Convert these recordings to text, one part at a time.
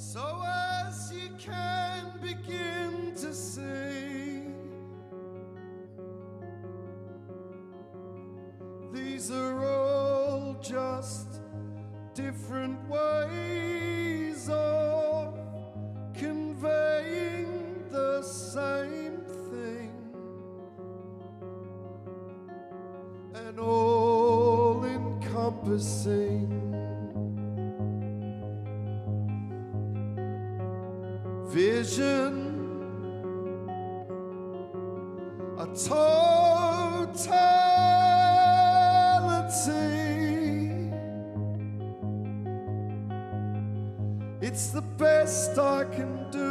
So as you can begin to see, these are all just different ways of conveying the same thing, and all encompassing vision, a totality. It's the best I can do.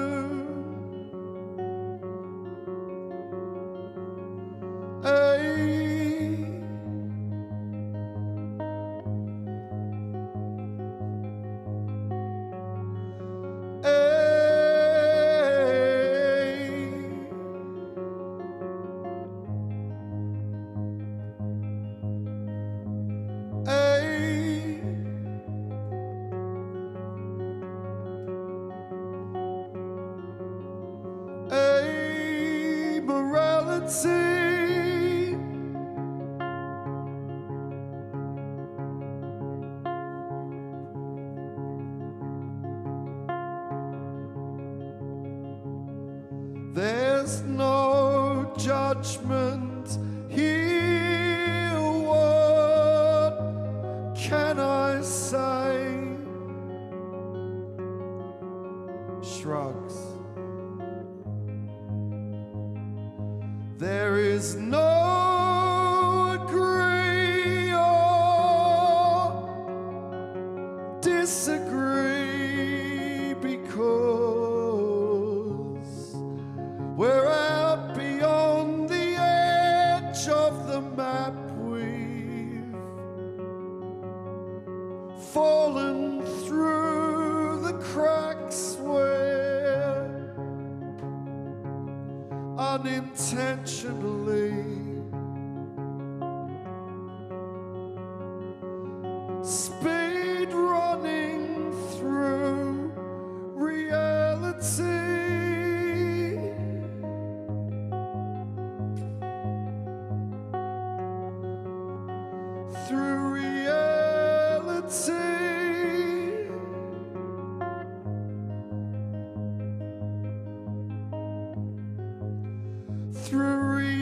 Morality. There's no judgment here. What can I say? Shrugs. There is no agree or disagree, because we're out beyond the edge of the map. We've fallen through the cracks where unintentionally speed running through reality. Through reality. Through reality.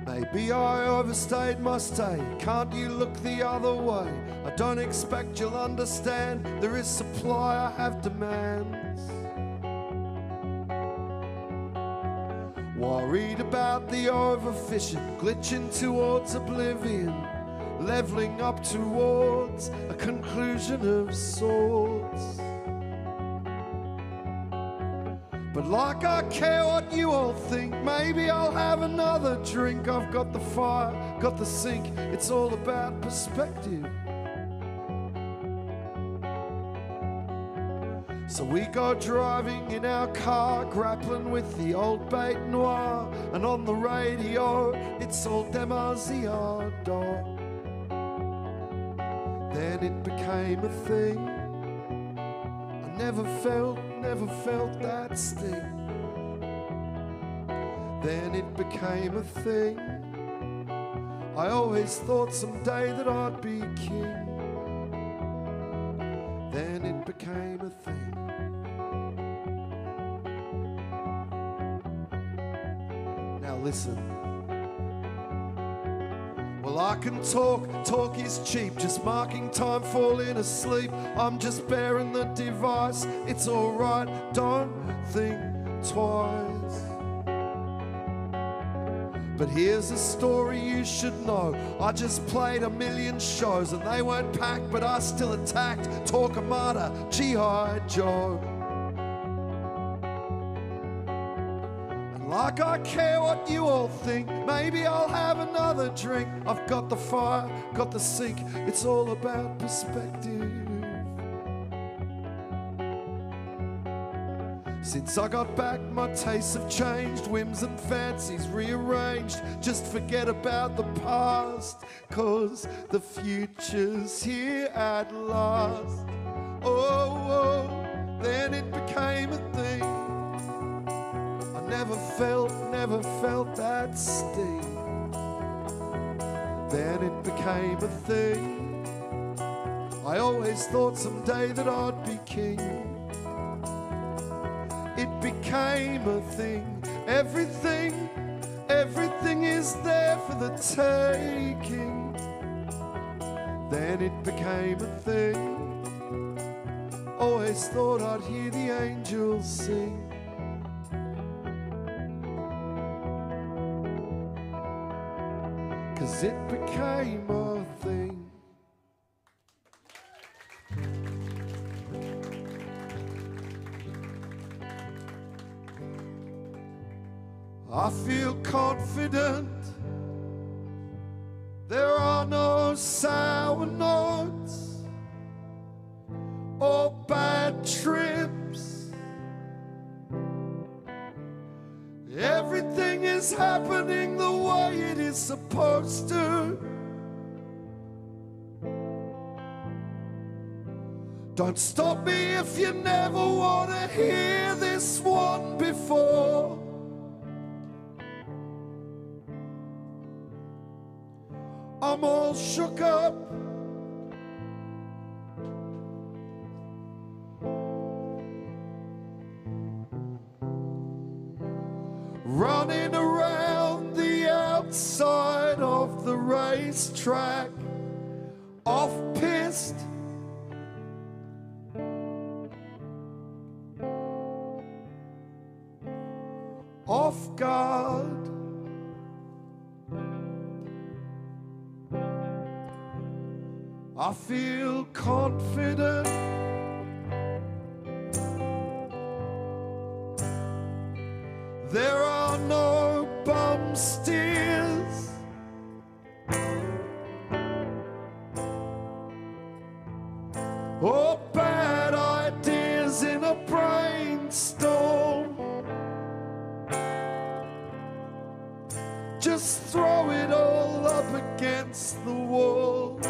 Maybe I overstayed my stay. Can't you look the other way? I don't expect you'll understand. There is supply, I have demands. Worried about the overfishing, glitching towards oblivion. leveling up towards a conclusion of sorts. But like I care what you all think, maybe I'll have another drink. I've got the fire, got the sink, it's all about perspective. So we go driving in our car, grappling with the old bête noire, and on the radio it's all demasiado. Then it became a thing. I never felt that sting. Then it became a thing. I always thought someday that I'd be king. Then it became a thing. Now listen. Well, I can talk is cheap, just marking time, falling asleep. I'm just bearing the device, it's alright, don't think twice. But here's a story you should know. I just played a million shows and they weren't packed, but I still attacked Torquemada, G.I. Joe. Like I care what you all think, maybe I'll have another drink. I've got the fire, got the sink, it's all about perspective. Since I got back, my tastes have changed, whims and fancies rearranged. Just forget about the past, 'cause the future's here at last. Oh, then it became a thing. Never felt that sting. Then it became a thing. I always thought someday that I'd be king. It became a thing. Everything is there for the taking. Then it became a thing. Always thought I'd hear the angels sing. 'Cause it became a thing. I feel confident. There are no sour notes or bad trips. Everything is happening the way it is supposed to. Don't stop me if you never want to hear this one before. I'm all shook up. Running around the outside of the racetrack, off-piste. Off guard. I feel confident. There are no bum steers. Or bad ideas in a brainstorm. Just throw it all up against the wall.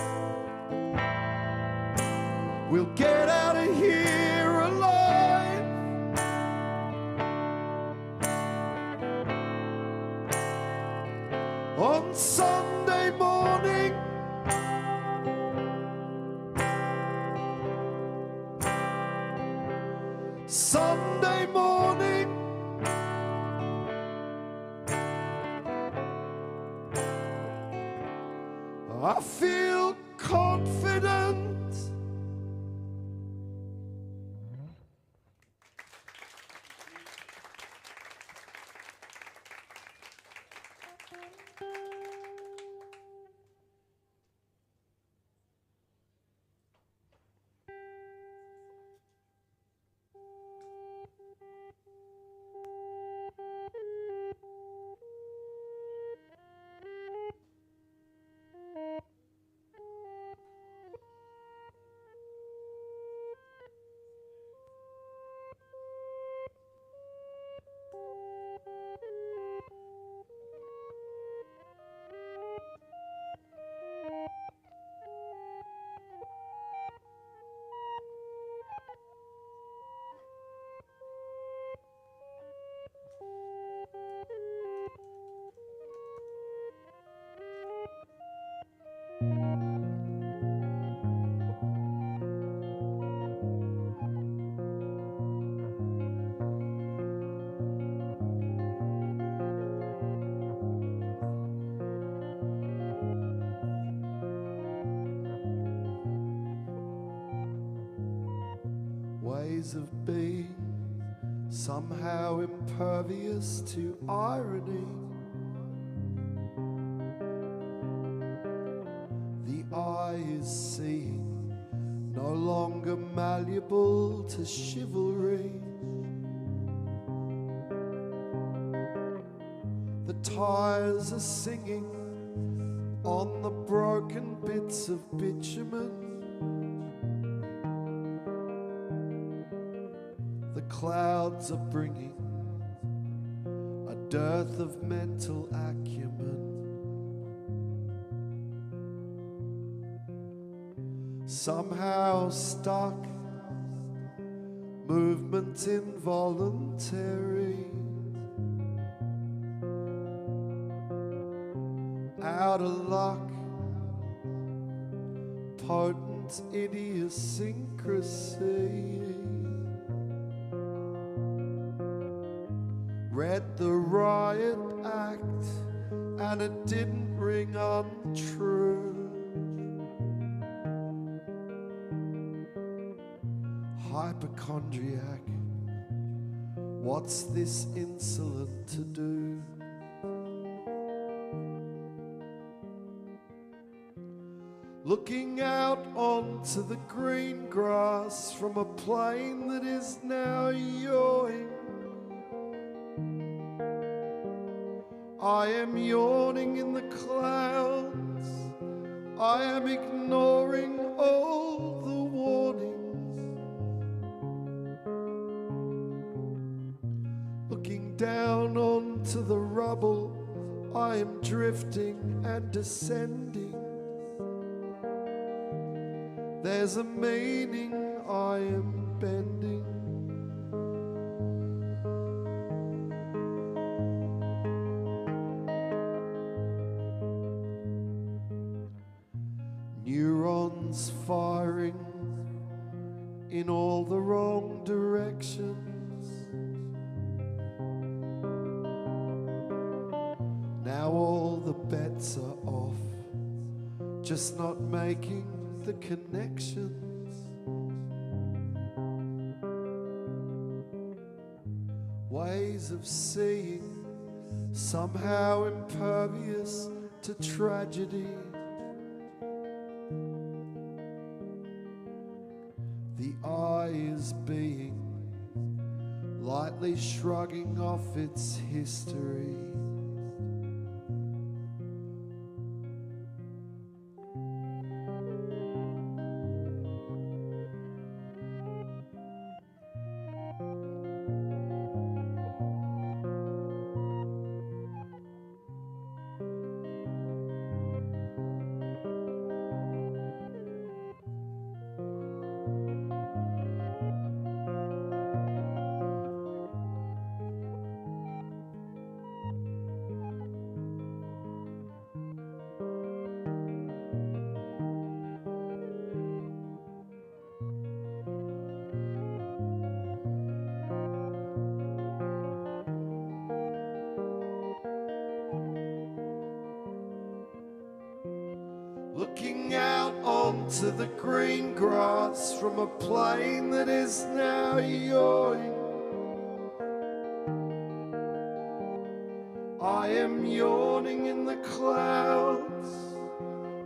We'll get out of here alive. On Sunday morning. Sunday morning. I feel confident. ways of being, somehow impervious to irony. The eye is seeing, no longer malleable to chivalry. The tires are singing on the broken bits of bitumen. The clouds are bringing a dearth of mental acumen. Somehow stuck, movement involuntary. Out of luck, potent idiosyncrasy. Read the riot act and it didn't ring untrue. Hypochondriac, what's this insolent to do? Looking out onto the green grass from a plain that is now yawning. I am yawning in the clouds. I am ignoring all the warnings. Looking down onto the rubble, I am drifting and descending. There's a meaning I am bending. Neurons firing in all the wrong directions. Now all the bets are off, just not making the connections. Ways of seeing, somehow impervious to tragedy. The eye is being, lightly shrugging off its history. Looking out onto the green grass from a plain that is now yawning. I am yawning in the clouds.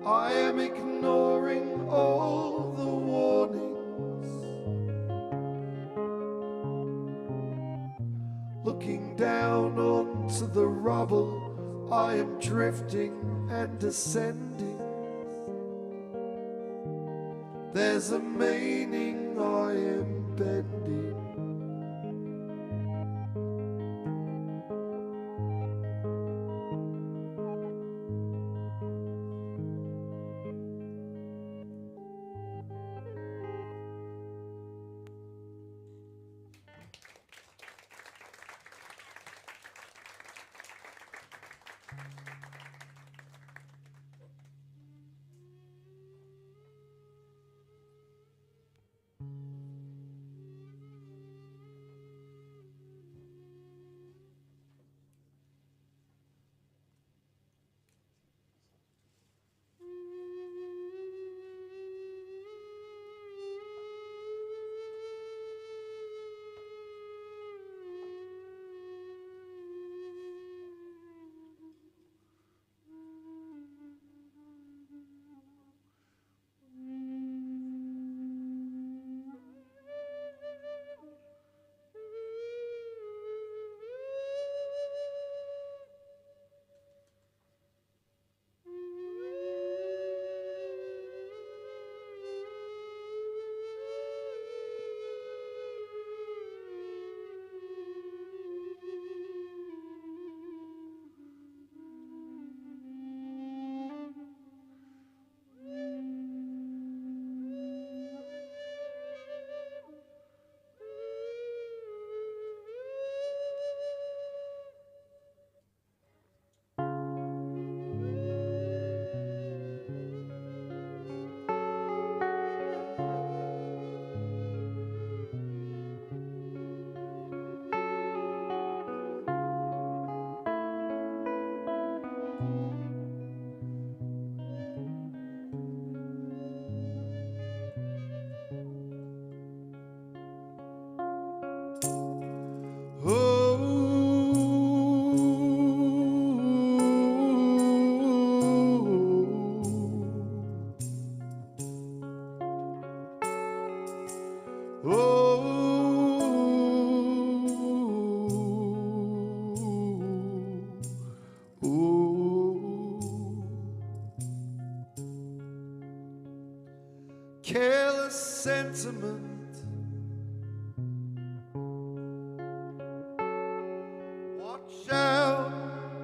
I am ignoring all the warnings. Looking down onto the rubble, I am drifting and descending. There's a meaning I am bending. sentiment. Watch out,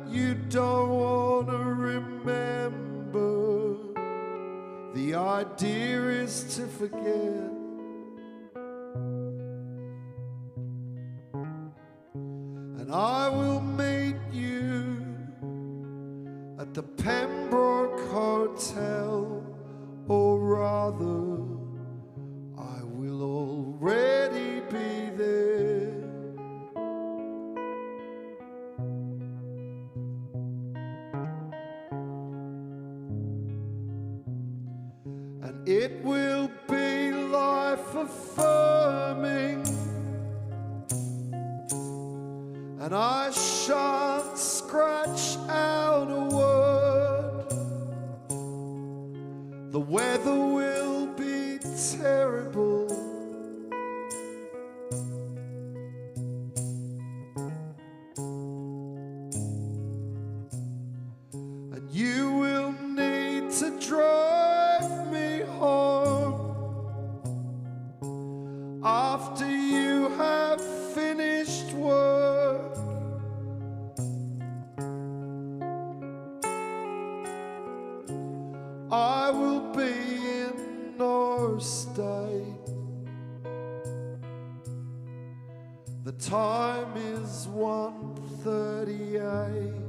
you don't want to remember. The idea is to forget. And I will meet you at the Pembroke Hotel, or rather, I will already be there. And it will be life affirming, and I shan't scratch out a word. The weather will be terrible, and you will need to drive me home after you have finished work. I will be in no state. The time is 1:38.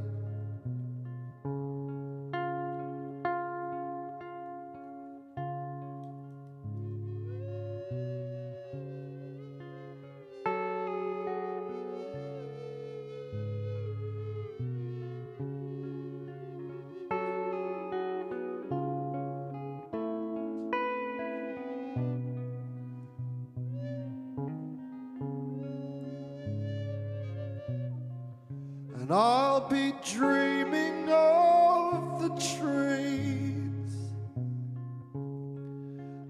And I'll be dreaming of the trees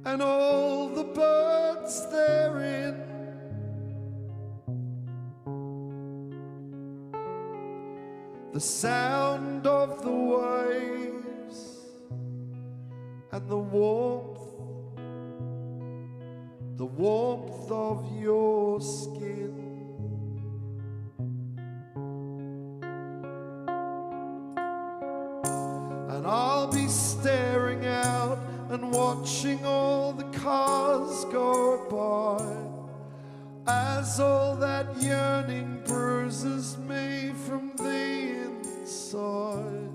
and all the birds therein, the sound of the waves and the warmth of your skin. And I'll be staring out and watching all the cars go by, as all that yearning bruises me from the inside.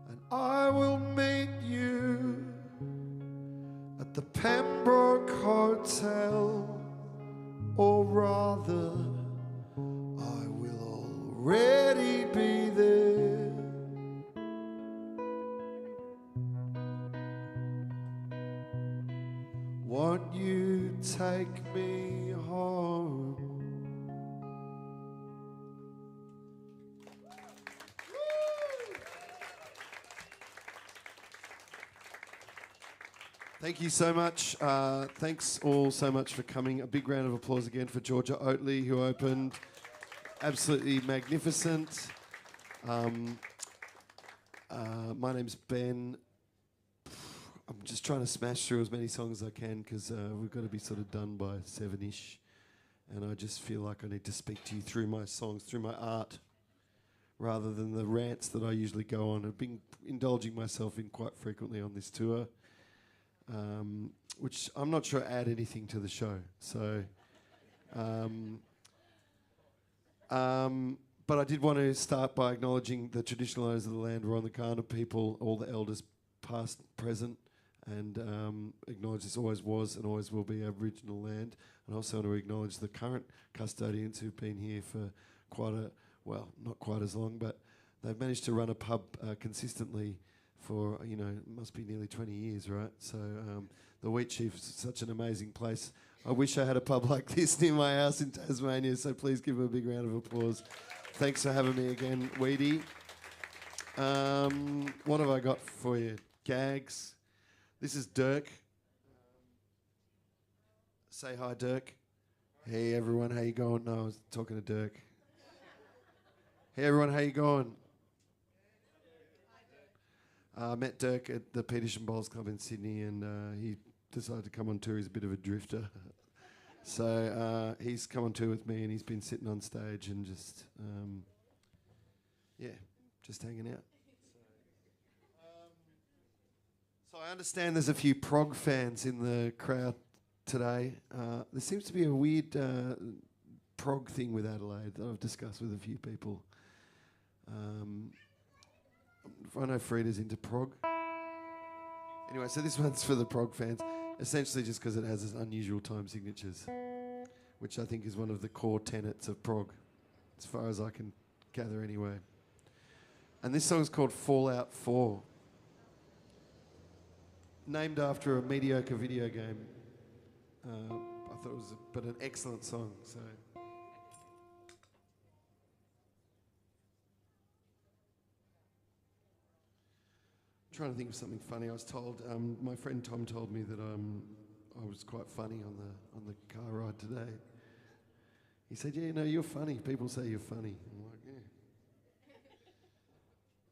And I will meet you at the Pembroke Hotel, or rather, I will already be there. Won't you take me home? Thank you so much. Thanks all so much for coming. A big round of applause again for Georgia Oatley, who opened. Absolutely magnificent. My name's Ben. I'm just trying to smash through as many songs as I can because we've got to be sort of done by 7-ish. And I just feel like I need to speak to you through my songs, through my art, rather than the rants that I usually go on. I've been indulging myself in quite frequently on this tour. Which I'm not sure add anything to the show. So, but I did want to start by acknowledging the traditional owners of the land, we're on the Kaurna people, all the elders past, present, and acknowledge this always was and always will be Aboriginal land. And also want to acknowledge the current custodians who've been here for well, not quite as long, but they've managed to run a pub consistently for, it must be nearly 20 years, right? So the Wheat Chief is such an amazing place. I wish I had a pub like this near my house in Tasmania, so please give them a big round of applause. Thanks for having me again, Wheaty. What have I got for you? Gags. This is Dirk. Say hi, Dirk. Hey everyone, how you going? No, I was talking to Dirk. Hey everyone, how you going? I met Dirk at the Petersham Bowls Club in Sydney, and he decided to come on tour. He's a bit of a drifter. So he's come on tour with me, and he's been sitting on stage and just, just hanging out. So I understand there's a few prog fans in the crowd today. There seems to be a weird prog thing with Adelaide that I've discussed with a few people. I know Frida's into prog. Anyway, so this one's for the prog fans, essentially just because it has unusual time signatures, which I think is one of the core tenets of prog, as far as I can gather anyway. And this song's called Fallout 4, named after a mediocre video game. I thought it was an excellent song. So. I'm trying to think of something funny. I was told, my friend Tom told me that I was quite funny on the car ride today. He said, "Yeah, no, you're funny. People say you're funny." I'm like, "Yeah."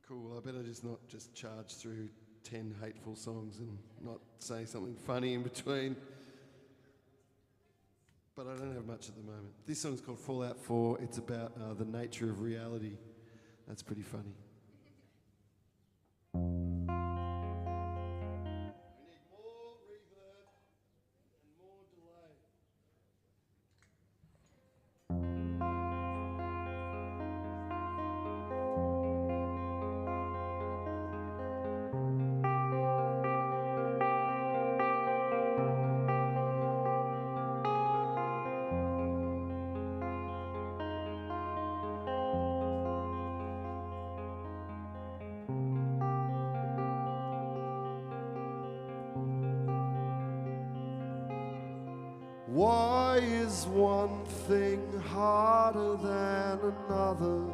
Cool. Well, I better just not just charge through 10 hateful songs and not say something funny in between. But I don't have much at the moment. This song's called Fallout 4. It's about the nature of reality. That's pretty funny. Why is one thing harder than another?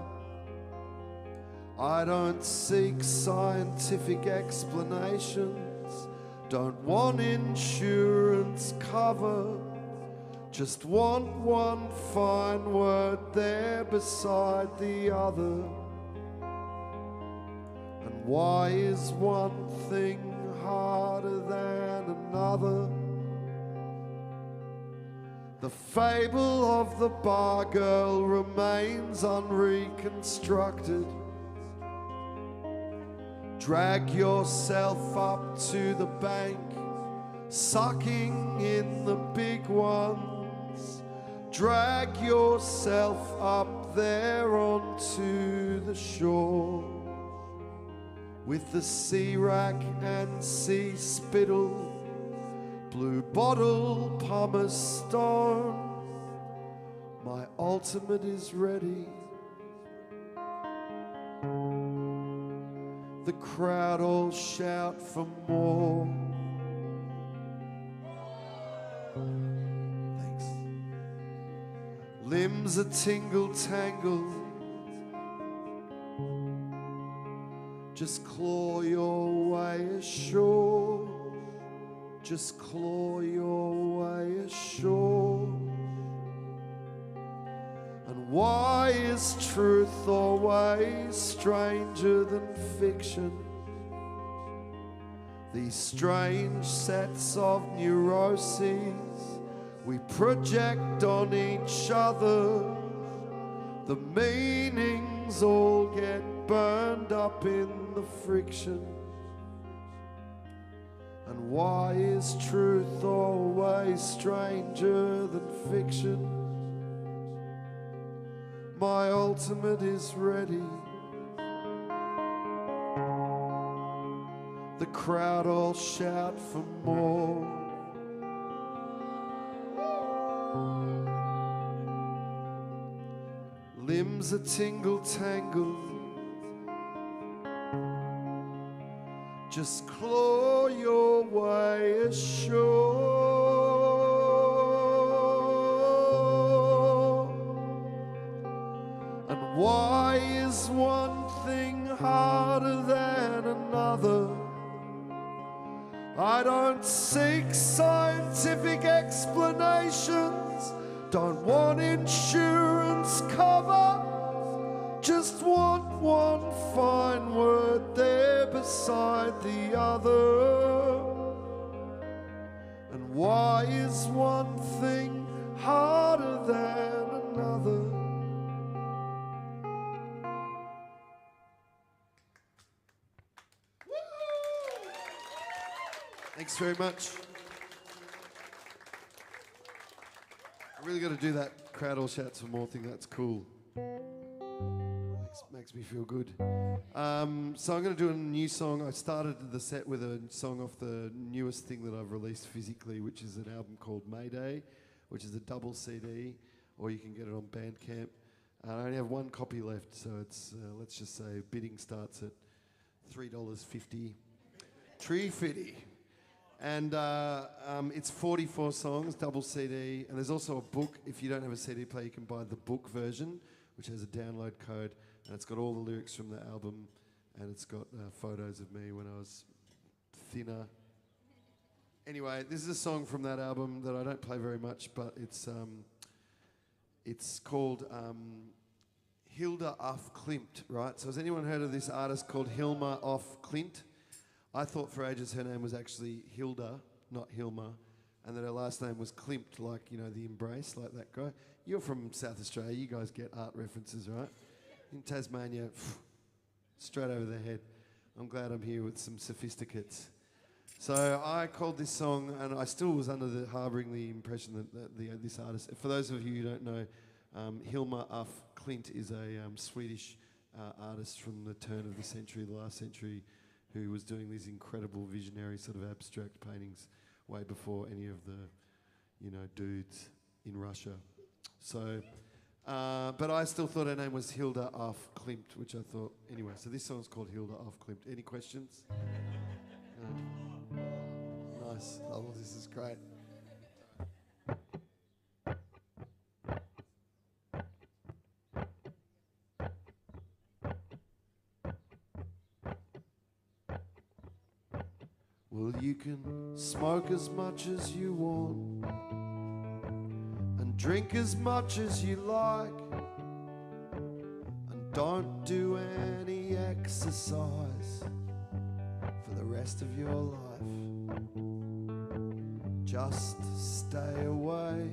I don't seek scientific explanations, don't want insurance cover, just want one fine word there beside the other. And why is one thing harder than another? The fable of the bar girl remains unreconstructed. Drag yourself up to the bank, sucking in the big ones. Drag yourself up there onto the shore, with the sea rack and sea spittle, blue bottle, pumice stone. My ultimate is ready. The crowd all shout for more. Thanks. Limbs are tingle-tangled. Just claw your way ashore. Just claw your way ashore. And why is truth always stranger than fiction? These strange sets of neuroses we project on each other. The meanings all get burned up in the friction. And why is truth always stranger than fiction? My ultimate is ready. The crowd all shout for more. Limbs are tingle-tangled. Just claw your way ashore. And why is one thing harder than another? I don't seek scientific explanations, Don't want insurance cover, just want one fine word there beside the other. And why is one thing harder than another? Thanks very much. I really got to do that crowd all shouts for more thing. That's cool. Makes me feel good. So I'm going to do a new song. I started the set with a song off the newest thing that I've released physically, which is an album called Mayday, which is a double CD, or you can get it on Bandcamp. I only have one copy left, so it's let's just say bidding starts at $3.50. Tree Fitty. And it's 44 songs, double CD, and there's also a book. If you don't have a CD player, you can buy the book version, which has a download code, and it's got all the lyrics from the album, and it's got photos of me when I was thinner. Anyway, this is a song from that album that I don't play very much, but it's called Hilda af Klint, right? So has anyone heard of this artist called Hilma af Klint? I thought for ages her name was actually Hilda, not Hilma, and that her last name was Klimt, like, you know, the embrace, like that guy. You're from South Australia, you guys get art references, right? In Tasmania, straight over the head. I'm glad I'm here with some sophisticates. So I called this song, and I still was under the harbouring the impression that this artist, for those of you who don't know, Hilma af Klint is a Swedish artist from the turn of the century, the last century, who was doing these incredible visionary sort of abstract paintings way before any of the, you know, dudes in Russia. So, but I still thought her name was Hilda af Klint, which I thought, anyway, so this song's called Hilda af Klint. Any questions? Nice. Oh, this is great. Well, you can smoke as much as you want and drink as much as you like, and don't do any exercise for the rest of your life. Just stay away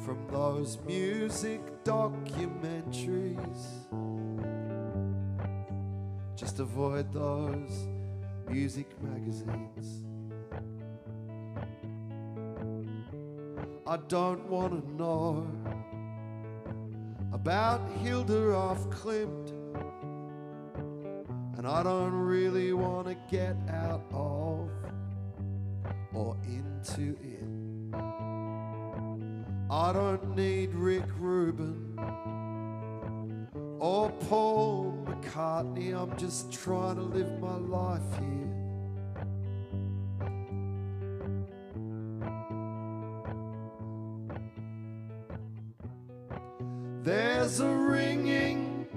from those music documentaries. Just avoid those music magazines. I don't want to know about Hilda af Klint, and I don't really want to get out of or into it. I don't need Rick Rubin or Paul McCartney. I'm just trying to live my life here. There's a ringing,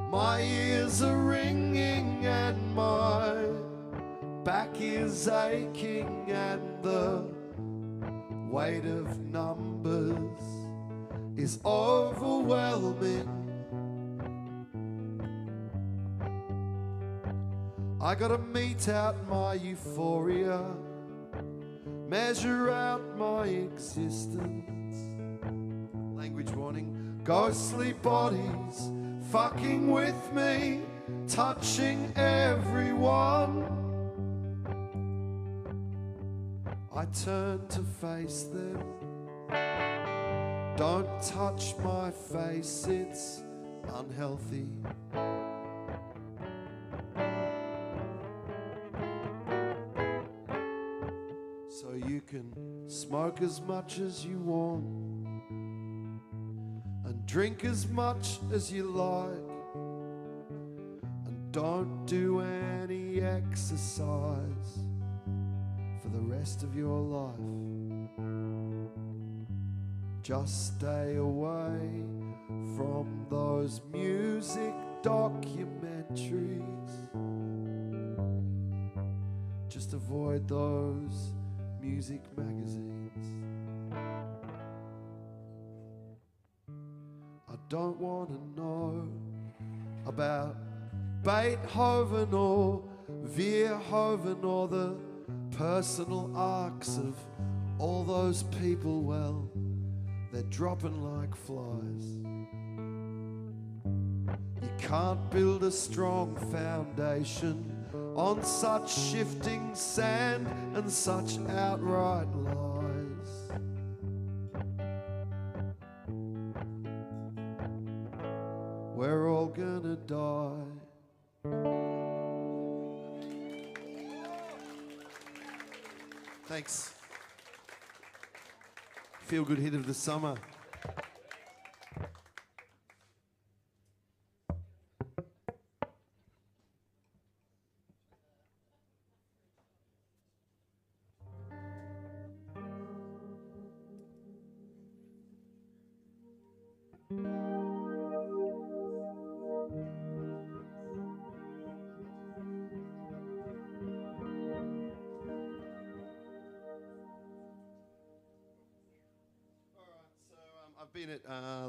my ears are ringing, and my back is aching, and the weight of numbers is overwhelming. I gotta meet out my euphoria, measure out my existence. Language warning. Ghostly bodies fucking with me, touching everyone. I turn to face them. Don't touch my face, it's unhealthy. So you can smoke as much as you want and drink as much as you like, and don't do any exercise for the rest of your life. Just stay away from those music documentaries. Just avoid those music magazines. don't want to know about Beethoven or Verhoeven or the personal arcs of all those people. Well, they're dropping like flies. You can't build a strong foundation on such shifting sand and such outright lies. We're all gonna die. Thanks. Feel good hit of the summer. I've been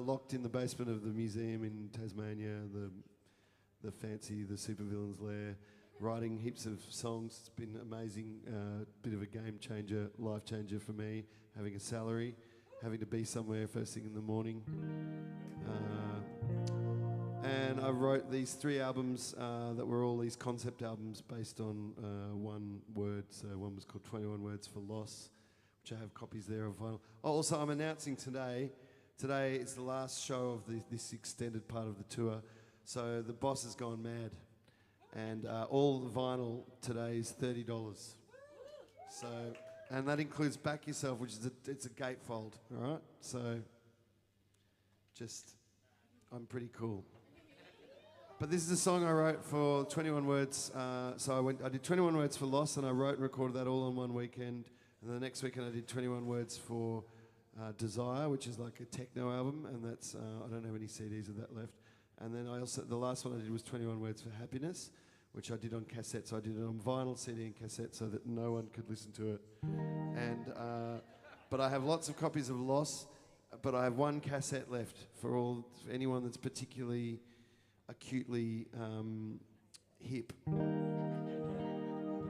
locked in the basement of the museum in Tasmania, the supervillains lair, writing heaps of songs. It's been amazing, bit of a game changer, life changer for me, having a salary, having to be somewhere first thing in the morning. And I wrote these 3 albums that were all these concept albums based on one word. So one was called 21 Words for Loss, which I have copies there of vinyl. Oh, also, I'm announcing today is the last show of this extended part of the tour. So the boss has gone mad. And all the vinyl today is $30. So, and that includes Back Yourself, which is it's a gatefold, all right? So, I'm pretty cool. But this is a song I wrote for 21 Words. So I did 21 Words for Loss, and I wrote and recorded that all on one weekend. And the next weekend I did 21 Words for Desire, which is like a techno album, and that's I don't have any CDs of that left. And then the last one I did was 21 Words for Happiness, which I did on cassette. So I did it on vinyl, CD, and cassette, so that no one could listen to it. And but I have lots of copies of Loss, but I have one cassette left for anyone that's particularly acutely hip.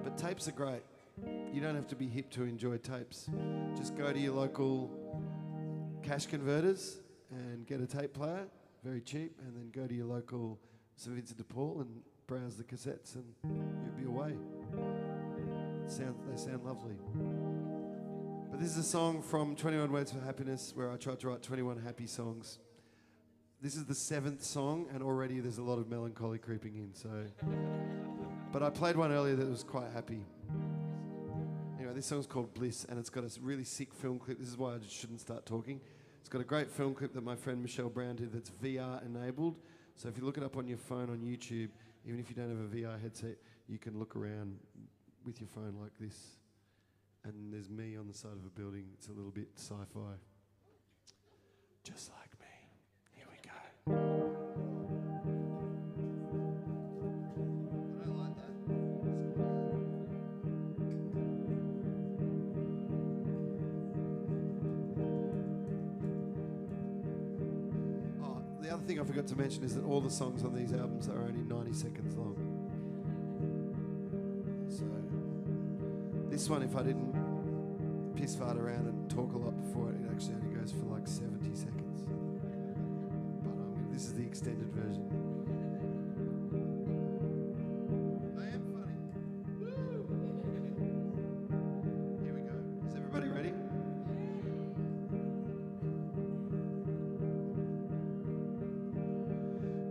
But tapes are great. You don't have to be hip to enjoy tapes. Just go to your local cash converters and get a tape player, very cheap, and then go to your local St Vincent de Paul and browse the cassettes, and you'll be away. They sound lovely. But this is a song from 21 Words for Happiness, where I tried to write 21 happy songs. This is the 7th song, and already there's a lot of melancholy creeping in. So, but I played one earlier that was quite happy. Anyway, this song's called Bliss, and it's got a really sick film clip. This is why I just shouldn't start talking. It's got a great film clip that my friend Michelle Brown did that's VR enabled. So if you look it up on your phone on YouTube, even if you don't have a VR headset, you can look around with your phone like this. And there's me on the side of a building. It's a little bit sci-fi. Just like me. Here we go. I don't like that. The other thing I forgot to mention is that all the songs on these albums are only 90 seconds long. So, this one, if I didn't piss fart around and talk a lot before it actually only goes for like 70 seconds. But this is the extended version. I am funny. Woo! Here we go. Is everybody ready?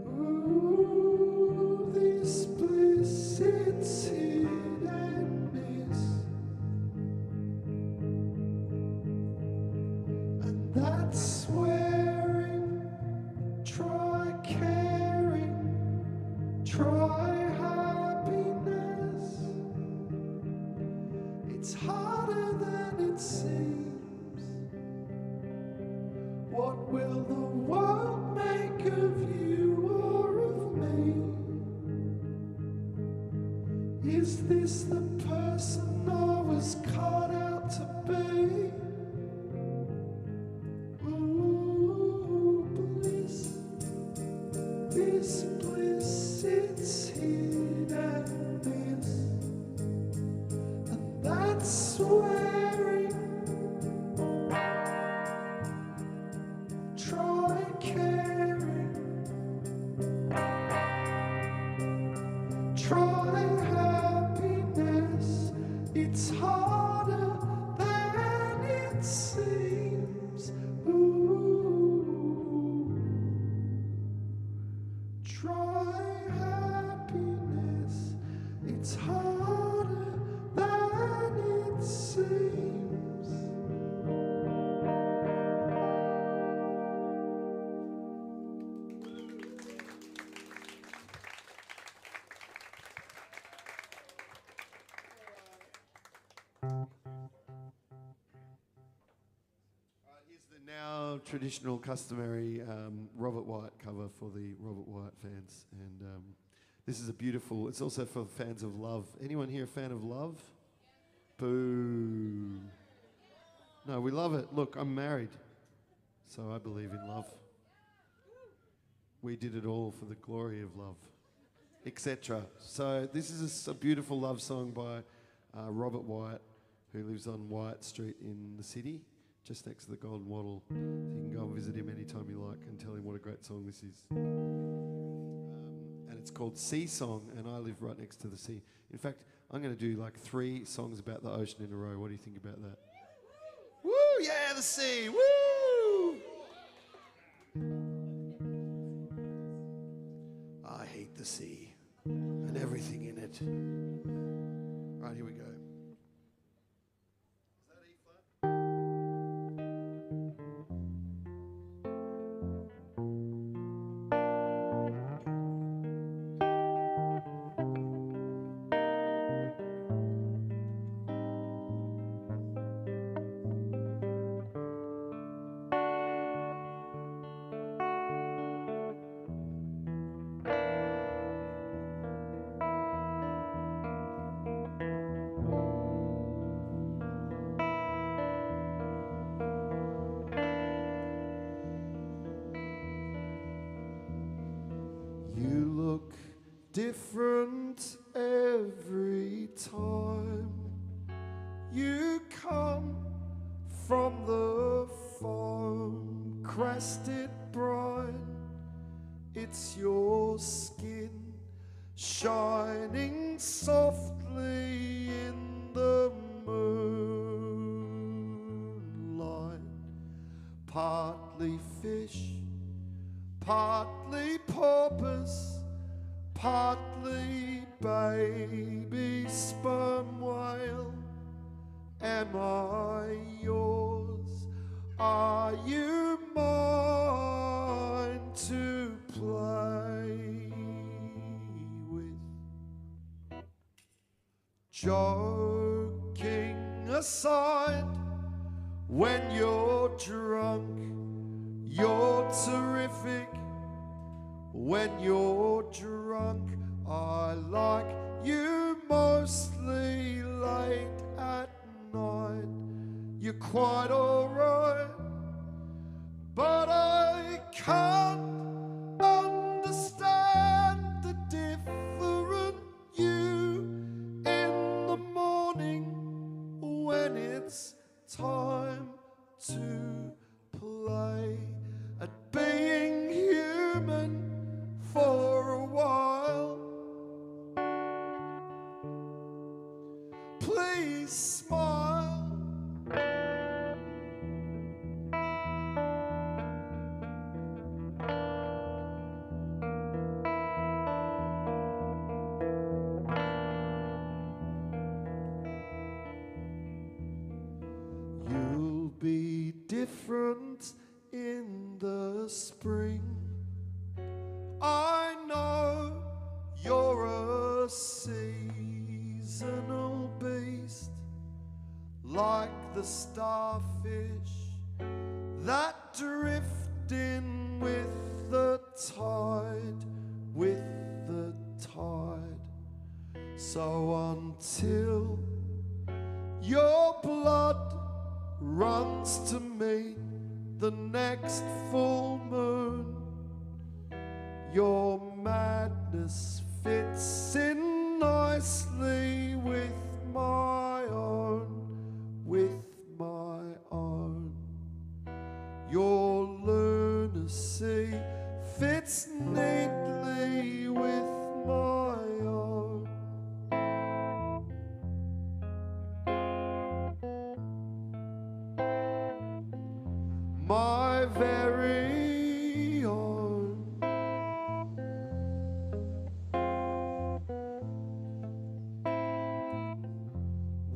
Ooh, this bliss, it's hit and miss. And that's swearing, try caring, try happiness. It's harder than it seems. What will the world make of you or of me? Is this the person I was cut out to be? Ooh, bliss. swearing. Try caring. Try happiness. It's harder than it seems. Ooh. Try happiness. It's harder than it seems. Here's the now traditional, customary Robert Wyatt cover for the Robert Wyatt fans, and this is a beautiful. It's also for fans of Love. Anyone here a fan of Love? Boo! No, we love it. Look, I'm married, so I believe in love. We did it all for the glory of love, etc. So this is a beautiful love song by Robert Wyatt, who lives on Wyatt Street in the city, just next to the Golden Wattle. So you can go and visit him anytime you like and tell him what a great song this is. And it's called Sea Song, and I live right next to the sea. In fact, I'm going to do like 3 songs about the ocean in a row. What do you think about that? Woo! Yeah, the sea! Woo! I hate the sea and everything in it. Right, here we go. Is that E flat? You look different every time you come from the foam crested brine. It's your skin shining softly in the moonlight. Partly fish, partly porpoise, partly baby sperm whale. Am I yours? Are you mine to play with? Joking aside, when you're drunk, you're terrific. When you're drunk, I like you mostly late at night. You're quite alright, but I can't understand the different you in the morning when it's time to play at being human for a while. Please smile. You'll be different in the spring. I know you're a seasonal beast, like the starfish that drift in with the tide, with the tide. So until your blood runs to meet the next full moon, your madness fits in nicely with my own.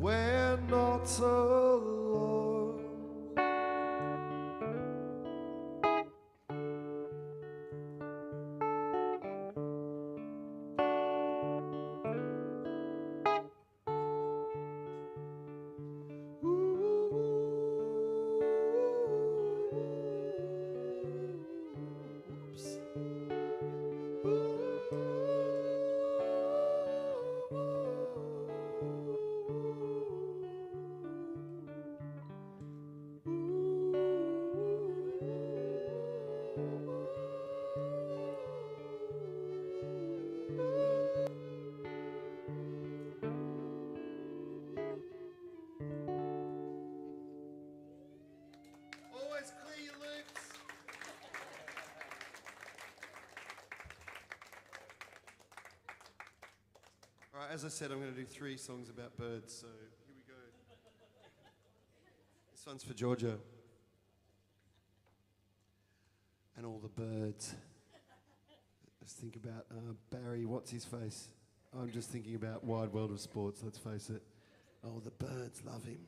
we're not alone. Oops. Always clear your loops. All right, as I said, I'm going to do 3 songs about birds, so here we go. This one's for Georgia. And all the birds. Let's think about Barry, what's his face? I'm just thinking about Wide World of Sports, let's face it. Oh, the birds love him.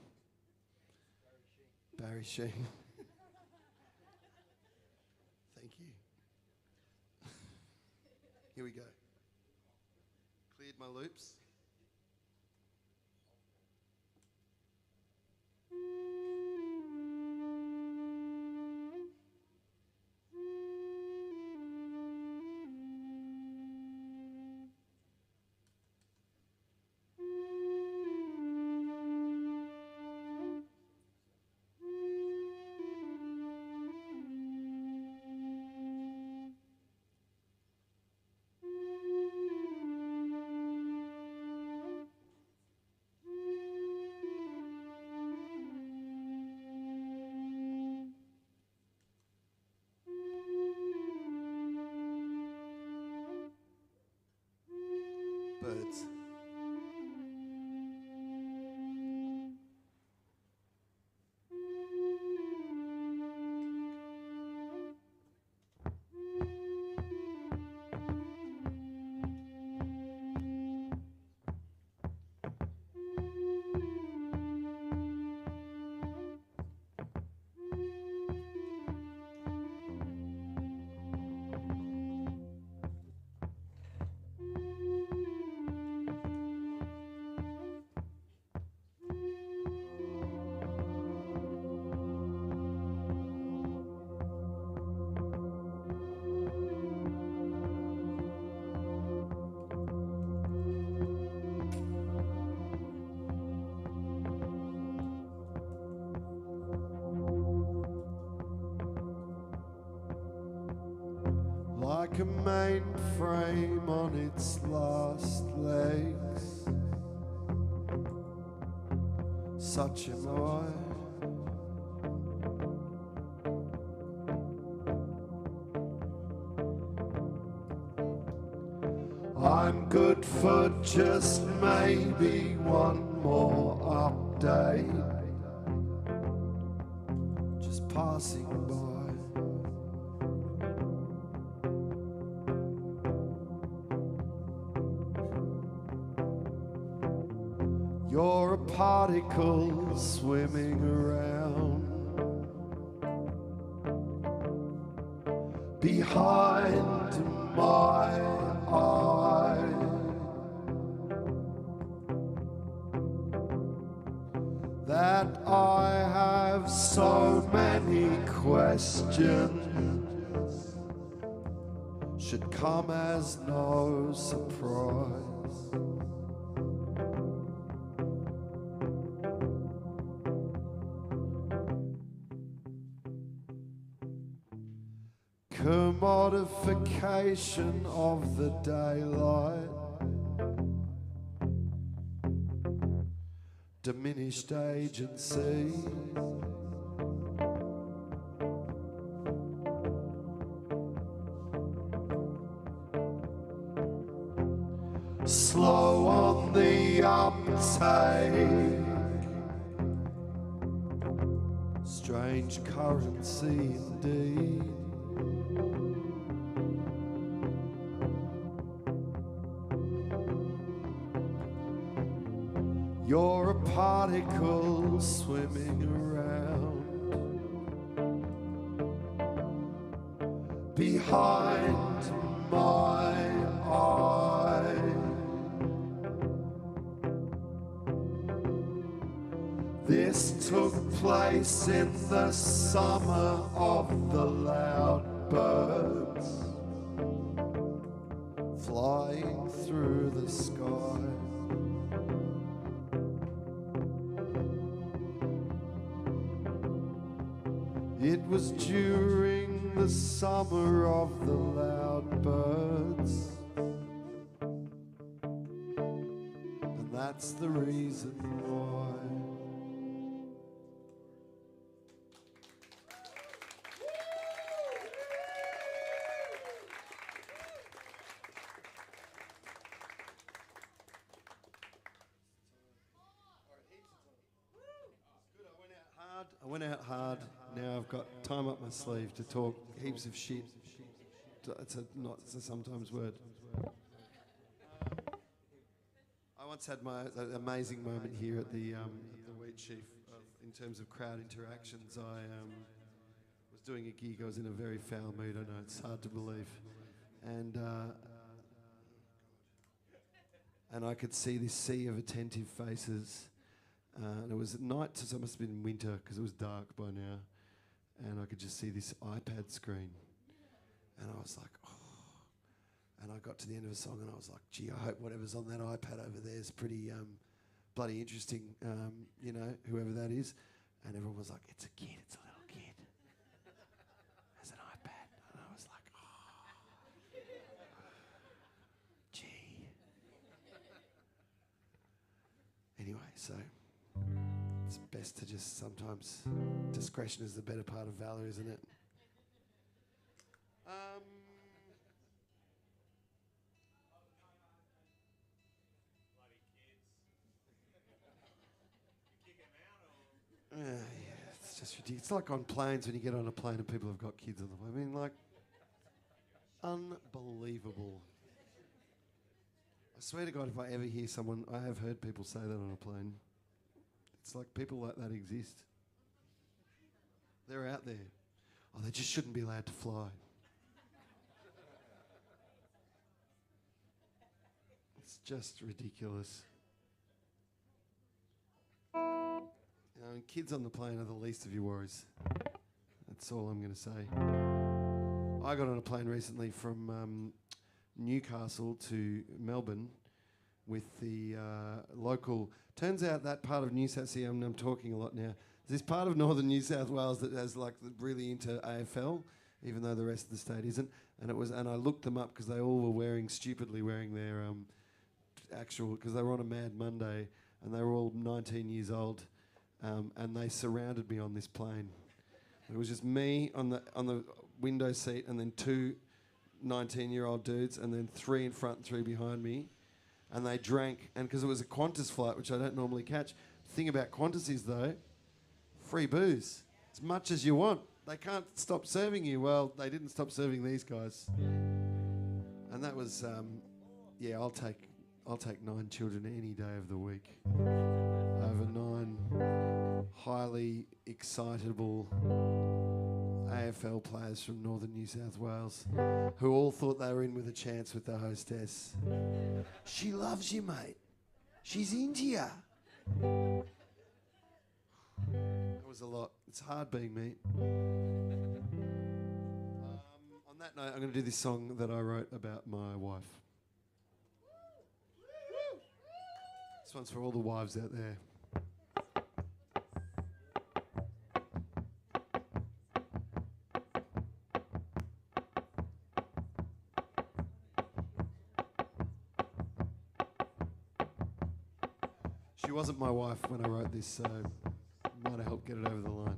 Barry Sheen. Thank you. Here we go. Cleared my loops. Birds. Like a mainframe on its last legs, such am I. I'm good for just maybe one more update, just passing by. You're a particle swimming around behind my eye. That I have so many questions should come as no surprise. Commodification of the daylight, diminished agency, slow on the uptake, strange currency indeed. You're a particle swimming around behind my eye. This took place in the summer of the loud birds flying through the sky. It was during the summer of the loud birds, and that's the reason why. I went out hard. Now I've got time up my sleeve to talk heaps of shit. It's a sometimes word. I once had my amazing moment here at the Wheaty in terms of crowd interactions. I was doing a gig. I was in a very foul mood. I know it's hard to believe, and I could see this sea of attentive faces. And it was at night, so it must have been winter because it was dark by now. And I could just see this iPad screen. And I was like, oh. And I got to the end of a song and I was like, gee, I hope whatever's on that iPad over there is pretty bloody interesting, you know, whoever that is. And everyone was like, it's a kid, it's a little kid. There's an iPad. And I was like, oh, gee. Anyway, so... it's best to just sometimes, discretion is the better part of valor, isn't it? Yeah, it's just ridiculous. It's like on planes when you get on a plane and people have got kids on the plane. I mean, like, unbelievable. I swear to God, if I ever hear someone, I have heard people say that on a plane. It's like people like that exist. They're out there. Oh, they just shouldn't be allowed to fly. It's just ridiculous. You know, and kids on the plane are the least of your worries. That's all I'm going to say. I got on a plane recently from Newcastle to Melbourne with the local... Turns out that part of New South Wales, I'm talking a lot now, there's this part of northern New South Wales that has like really into AFL, even though the rest of the state isn't. And I looked them up because they all were stupidly wearing their actual, because they were on a Mad Monday and they were all 19 years old, and they surrounded me on this plane. It was just me on the window seat and then two 19-year-old dudes and then three in front and three behind me. And they drank, and because it was a Qantas flight, which I don't normally catch. The thing about Qantas is, though, free booze. As much as you want. They can't stop serving you. Well, they didn't stop serving these guys. And that was, yeah, I'll take 9 children any day of the week. Over 9 highly excitable AFL players from northern New South Wales who all thought they were in with a chance with the hostess. She loves you, mate. She's into you. That was a lot. It's hard being me. On that note, I'm going to do this song that I wrote about my wife. This one's for all the wives out there. She wasn't my wife when I wrote this, so might have helped get it over the line.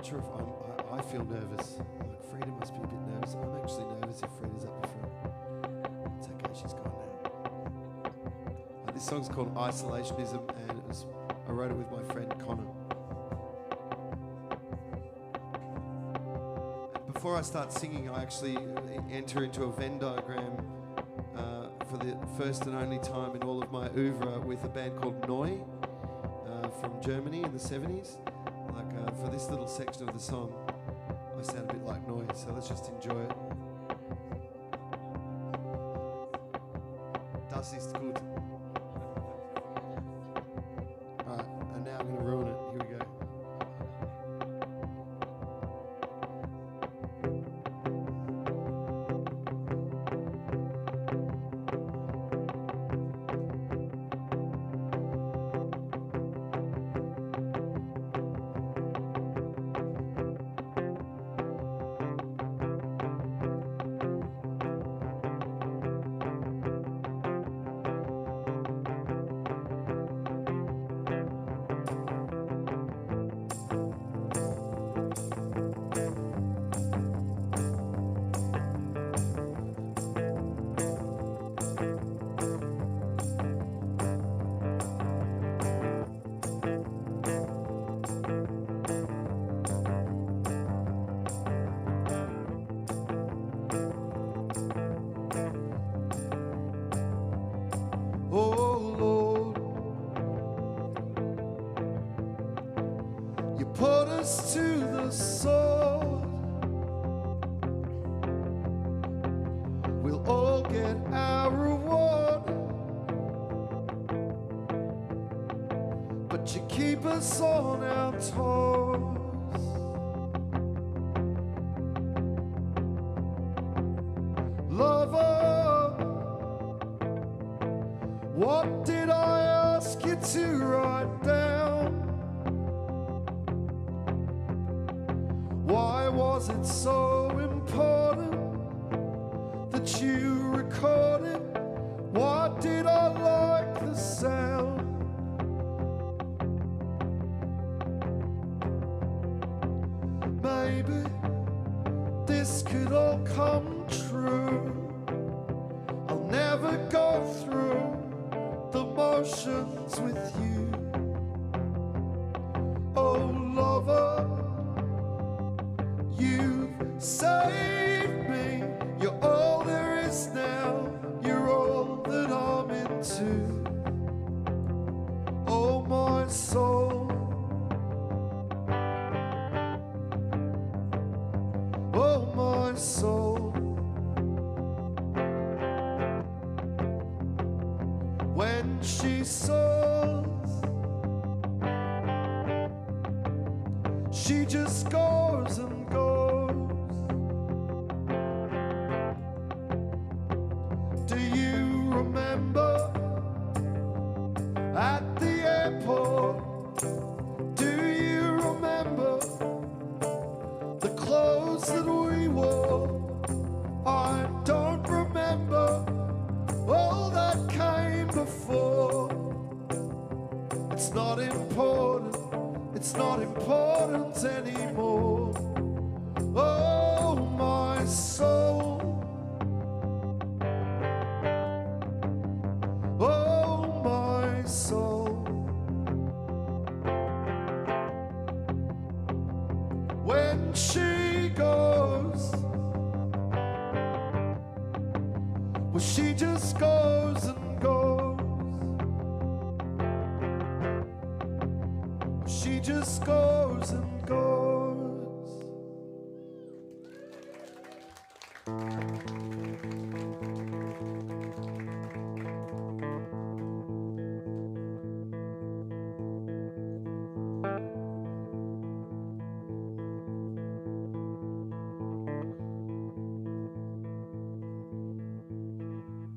sure if I feel nervous. Like Frida must be a bit nervous. I'm actually nervous if Frida's up the front. It's okay, she's gone now. This song's called Isolationism, and I wrote it with my friend Connor. And before I start singing, I actually enter into a Venn diagram for the first and only time in all of my oeuvre with a band called Neu from Germany in the 70s. Like for this little section of the song, I sound a bit like Neu, so let's just enjoy it. Das ist gut. Alright, and now I'm going to ruin it. Here we go. Put us to the sword. We'll all get our reward, but you keep us on our toes. Lover, what did I ask you to write down? Why was it so important that you recorded? Why did I like the sound? Maybe this could all come true. I'll never go through the motions with you. Oh, lover, you've saved me. You're all there is now. You're all that I'm into. Oh, my soul. Oh, my soul. When she soars, she just goes and goes. Do you remember at the airport? Do you remember the clothes that we wore? I don't remember all that came before. It's not important. It's not important anymore. Oh, my soul. Oh, my soul. When she goes, well, she just goes and goes. She just goes and goes.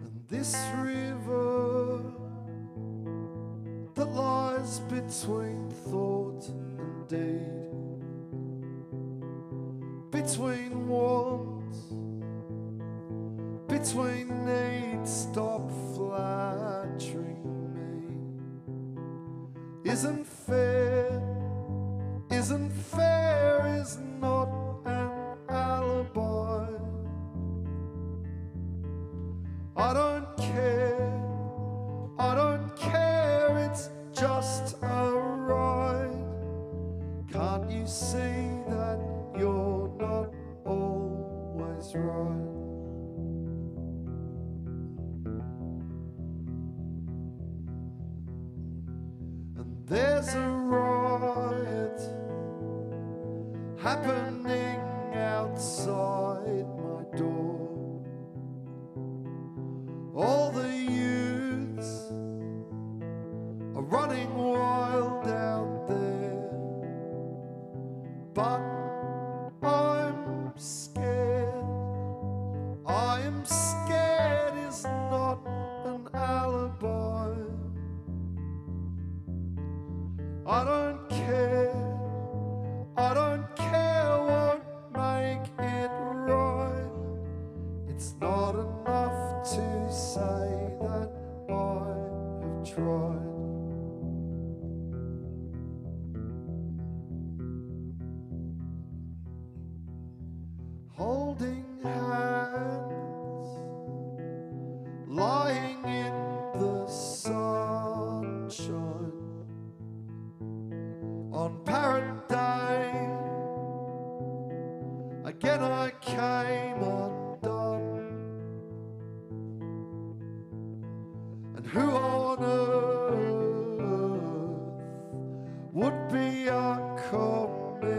And this river that lies between thought and deed, between wants, between needs, stop flattering me. Isn't fair, isn't fair is not an alibi. I don't care, I don't care, it's just a ride. Can't you see that you're not always right? And there's a riot happening outside my door. All the youths are running wild out there, but I'm scared. I am scared is not an alibi. I don't care, I don't care, won't make it right. It's not enough to say that I have tried. Holding hands, lying in the sunshine. On Parrot Day, again I came undone. And who on earth would be a comedian?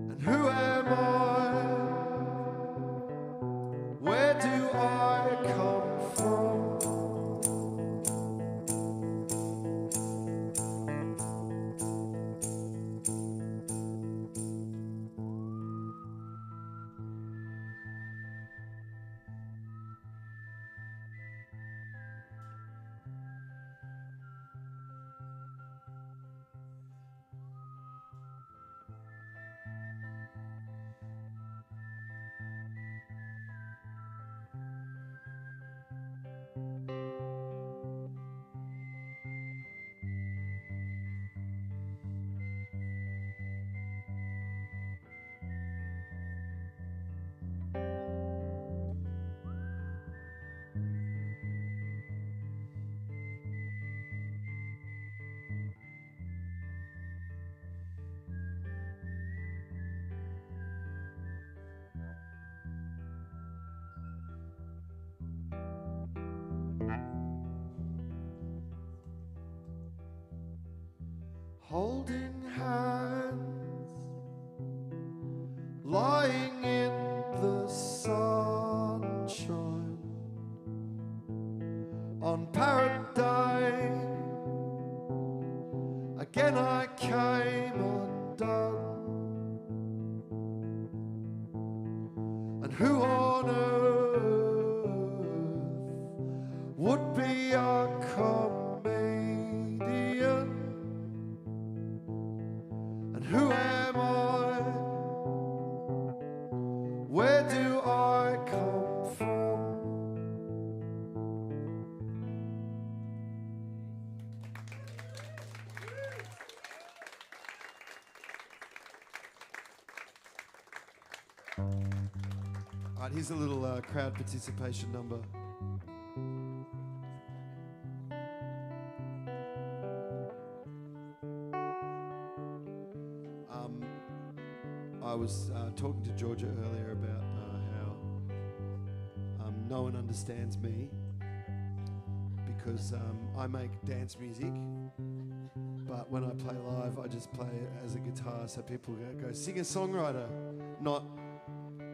And who am I? Where do I come from? Holding hands, lying in the sunshine. On Parrot Day, again I came undone. And who on earth would be a comedian? And who am I? Where do I come from? All right, here's a little crowd participation number. I was talking to Georgia earlier about how no one understands me because I make dance music, but when I play live, I just play it as a guitar so people go singer-songwriter, not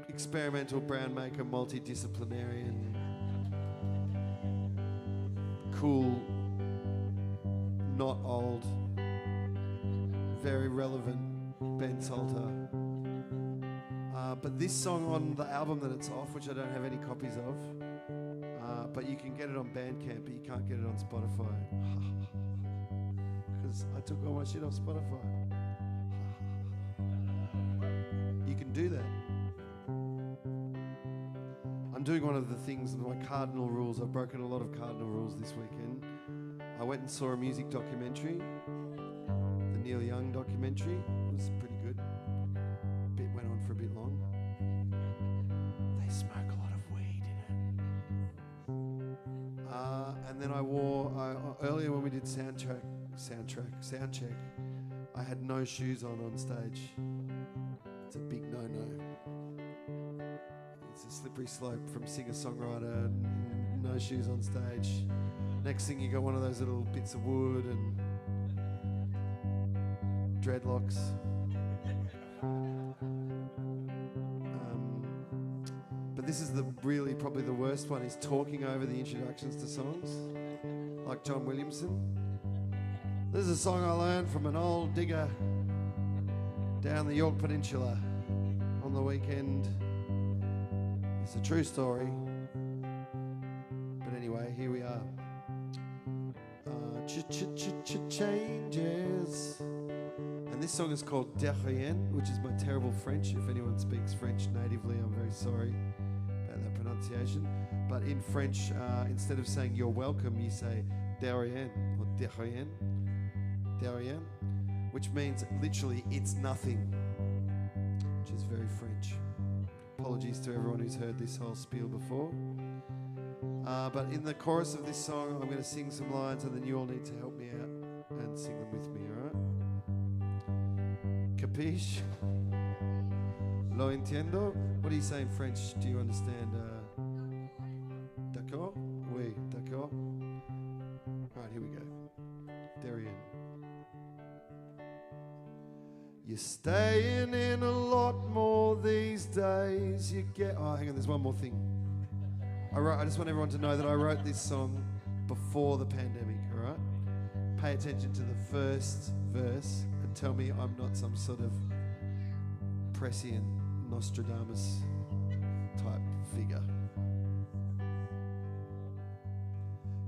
experimental brown maker, multidisciplinarian, cool, not old, very relevant Ben Salter. But this song on the album that it's off, which I don't have any copies of, but you can get it on Bandcamp, but you can't get it on Spotify. Because I took all my shit off Spotify. You can do that. I'm doing one of the things, my cardinal rules. I've broken a lot of cardinal rules this weekend. I went and saw a music documentary, the Neil Young documentary. It was pretty good. Went on for a bit long. They smoke a lot of weed in it. And then I wore, earlier when we did sound check, I had no shoes on stage. It's a big no-no. It's a slippery slope from singer-songwriter, no shoes on stage. Next thing you got one of those little bits of wood and dreadlocks. But this is probably the worst one, is talking over the introductions to songs, like John Williamson. This is a song I learned from an old digger down the York Peninsula on the weekend. It's a true story. But anyway, here we are. Changes. And this song is called Derrière, which is my terrible French. If anyone speaks French natively, I'm very sorry about that pronunciation. But in French, instead of saying you're welcome, you say derrière or derrière. Derrière, which means literally it's nothing, which is very French. Apologies to everyone who's heard this whole spiel before. But in the chorus of this song, I'm going to sing some lines and then you all need to help me out and sing them with me, alright? Capiche? Lo entiendo? What do you say in French? Do you understand? D'accord? Oui, d'accord. Alright, here we go. Derrière. You're staying in a lot more these days. You get... Oh, hang on, there's one more thing. I just want everyone to know that I wrote this song before the pandemic, all right? Pay attention to the first verse and tell me I'm not some sort of prescient Nostradamus type figure.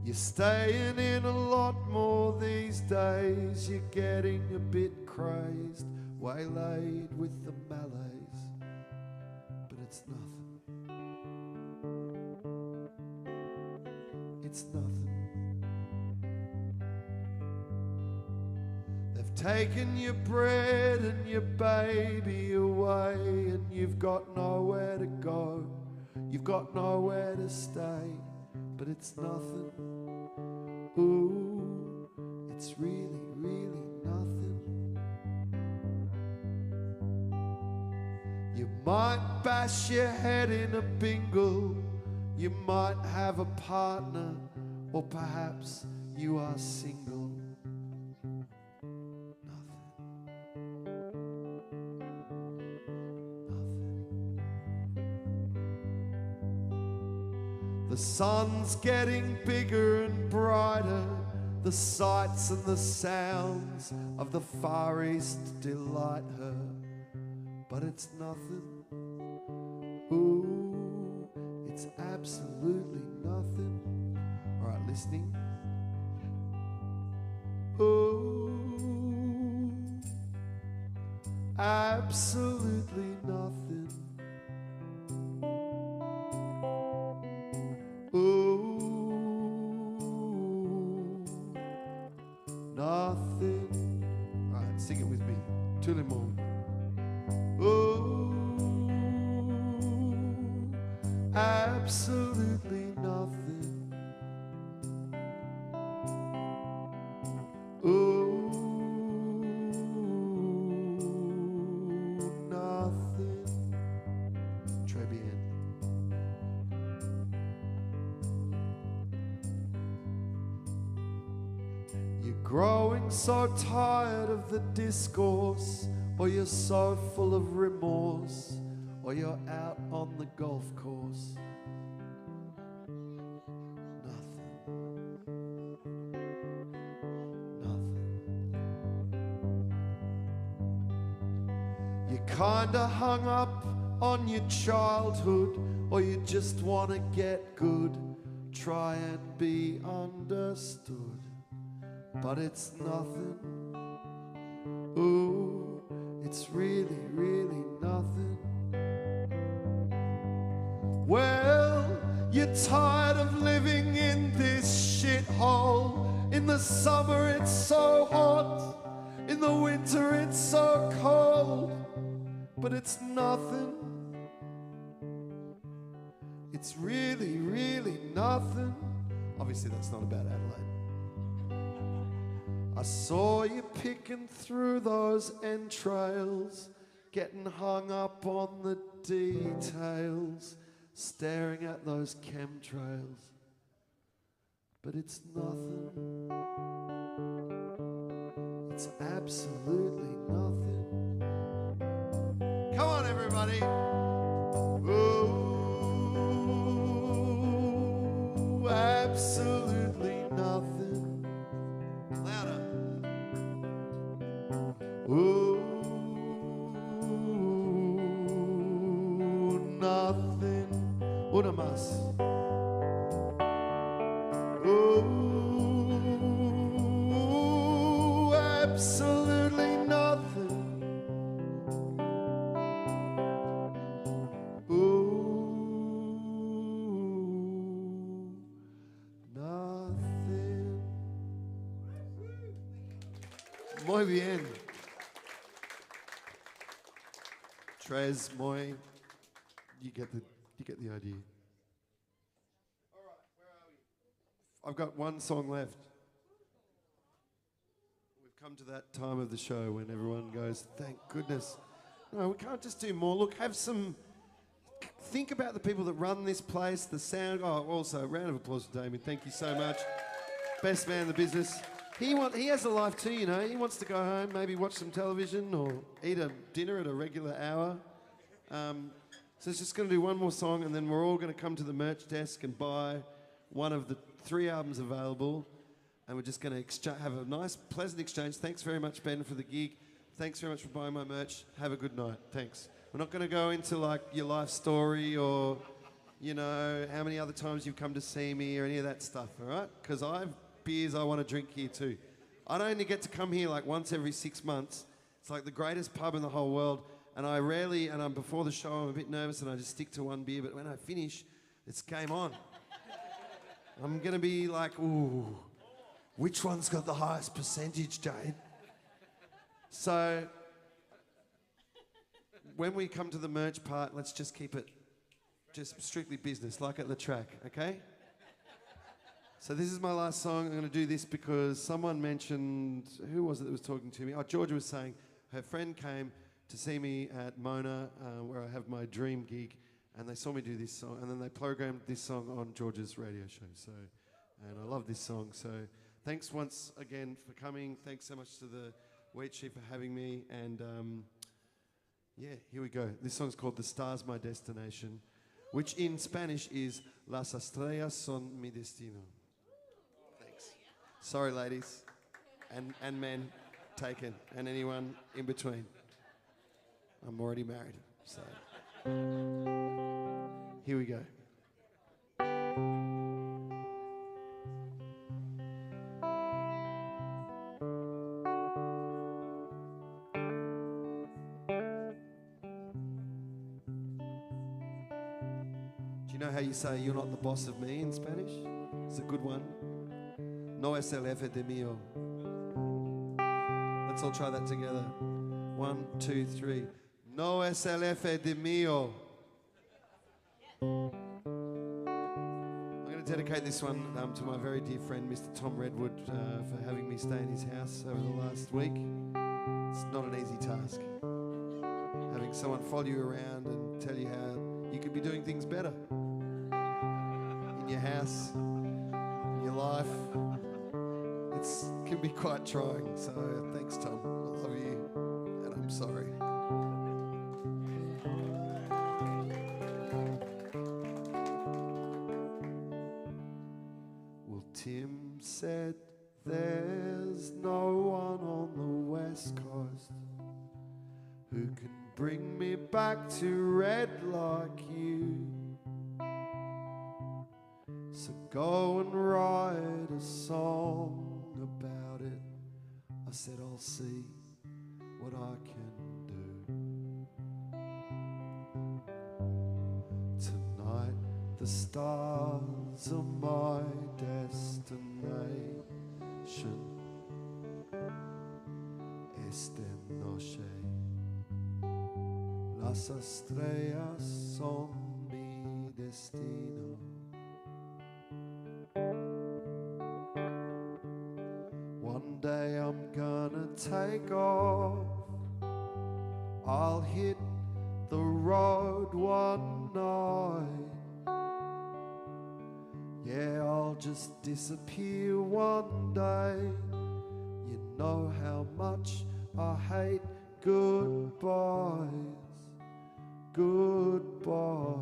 You're staying in a lot more these days. You're getting a bit crazed, waylaid with the malaise, but it's nothing. It's nothing. They've taken your bread and your baby away, and you've got nowhere to go, you've got nowhere to stay, but it's nothing. Ooh, it's really, really nothing. You might bash your head in a bingle, you might have a partner, or perhaps you are single. The sun's getting bigger and brighter. The sights and the sounds of the Far East delight her, but it's nothing. Ooh, it's absolutely nothing. All right, listening. Ooh, absolutely nothing. Nothing. All right, sing it with me. Tout le monde. Oh, absolutely nothing. Oh, nothing. Très bien. You're growing so tired of the discourse, or you're so full of remorse, or you're out on the golf course. Nothing. Nothing. You're kinda hung up on your childhood, or you just wanna get good, try and be understood. But it's nothing. Ooh, it's really, really nothing. Well, you're tired of living in this shithole, in In the summer it's so hot, in the winter it's so cold, but it's nothing. It's really, really nothing. Obviously that's not about Adelaide. I saw you picking through those entrails, getting hung up on the details, staring at those chemtrails, but it's nothing. It's absolutely nothing. Come on, everybody. Ooh, absolutely nothing. Louder. Ooh, nothing. Una más. Ooh, absolutely nothing. Ooh, nothing. Muy bien. Trez, muy. You get the idea. All right, where are we? I've got one song left. We've come to that time of the show when everyone goes, thank goodness. No, we can't just do more. Look, think about the people that run this place, the sound. Oh, also, a round of applause for Damien. Thank you so much. Best man in the business. He has a life too, you know. He wants to go home, maybe watch some television or eat a dinner at a regular hour. So it's just going to do one more song, and then we're all going to come to the merch desk and buy one of the 3 albums available, and we're just going to have a nice, pleasant exchange. Thanks very much, Ben, for the gig. Thanks very much for buying my merch. Have a good night. Thanks. We're not going to go into, like, your life story or, you know, how many other times you've come to see me or any of that stuff, all right? Because I have beers I want to drink here too. I don't only get to come here, like, once every 6 months. It's like the greatest pub in the whole world. And I rarely, before the show, I'm a bit nervous and I just stick to one beer, but when I finish, it's game on. I'm going to be like, ooh, which one's got the highest percentage, Jade? So, when we come to the merch part, let's just keep it just strictly business, like at the track, okay? So this is my last song. I'm going to do this because someone mentioned, who was it that was talking to me? Oh, Georgia was saying her friend came to see me at Mona, where I have my dream gig, and they saw me do this song, and then they programmed this song on George's radio show. So, and I love this song. So, thanks once again for coming. Thanks so much to the Wheaty for having me. And yeah, here we go. This song's called "The Star's My Destination," which in Spanish is "Las estrellas son mi destino." Thanks. Sorry, ladies, and men, taken, and anyone in between. I'm already married, so here we go. Do you know how you say "you're not the boss of me" in Spanish? It's a good one. No es el jefe de mío. Let's all try that together. 1, 2, 3. No es el jefe de mío. I'm going to dedicate this one to my very dear friend, Mr. Tom Redwood, for having me stay in his house over the last week. It's not an easy task. Having someone follow you around and tell you how you could be doing things better in your house, in your life. It can be quite trying. So thanks, Tom. I love you, and I'm sorry. Tim said there's no one on the West Coast who can bring me back to red like you. So go and write a song about it. I said I'll see what I can do. Tonight the stars are my destination. Las estrellas son mi destino. One day I'm gonna take off. I'll hit the road one night. Yeah, I'll just disappear one day. You know how much I hate goodbyes. Goodbye.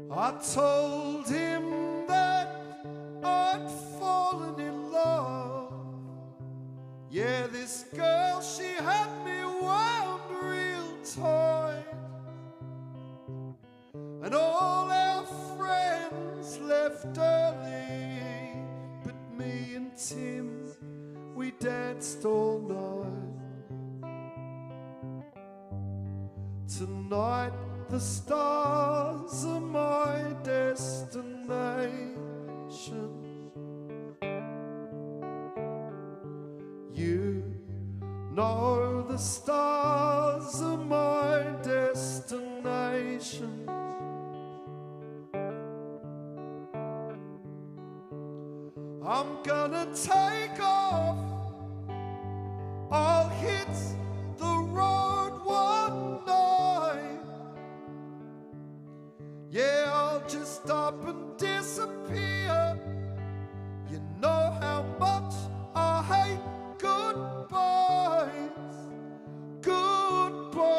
I told him that I'd fallen in love. Yeah, this girl, she had me wound real tight. And all our friends left early, but me and Tim, we danced all night. Tonight the stars are my destination. You know the stars are my destination. I'm gonna take off. I'll hit the road one night. Yeah, I'll just stop and disappear. You know how much I hate goodbyes. Goodbye.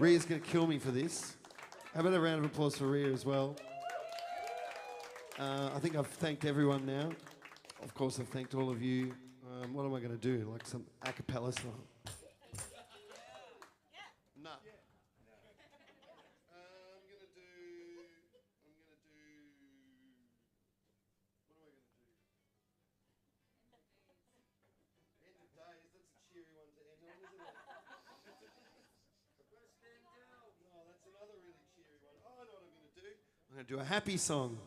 Ria's going to kill me for this. How about a round of applause for Ria as well? I think I've thanked everyone now. Of course, I've thanked all of you. What am I going to do? Like some a cappella song? No. I'm going to do... What am I going to do? End of days. That's a cheery one to end on, isn't it? No, that's another really cheery one. Oh, I know what I'm going to do. I'm going to do a happy song.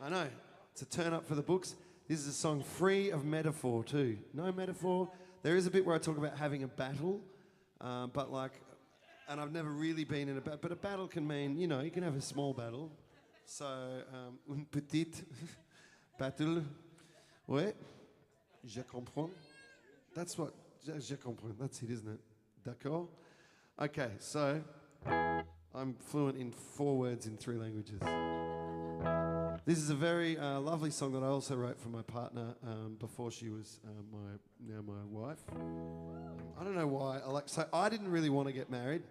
I know. It's a turn up for the books. This is a song free of metaphor too. No metaphor. There is a bit where I talk about having a battle, but like, and I've never really been in a battle, but a battle can mean, you know, you can have a small battle. So, une petite battle. Ouais. Je comprends. That's what, je comprends. That's it, isn't it? D'accord? Okay, so I'm fluent in 4 words in 3 languages. This is a very lovely song that I also wrote for my partner before she was my wife. I don't know why. So I didn't really want to get married.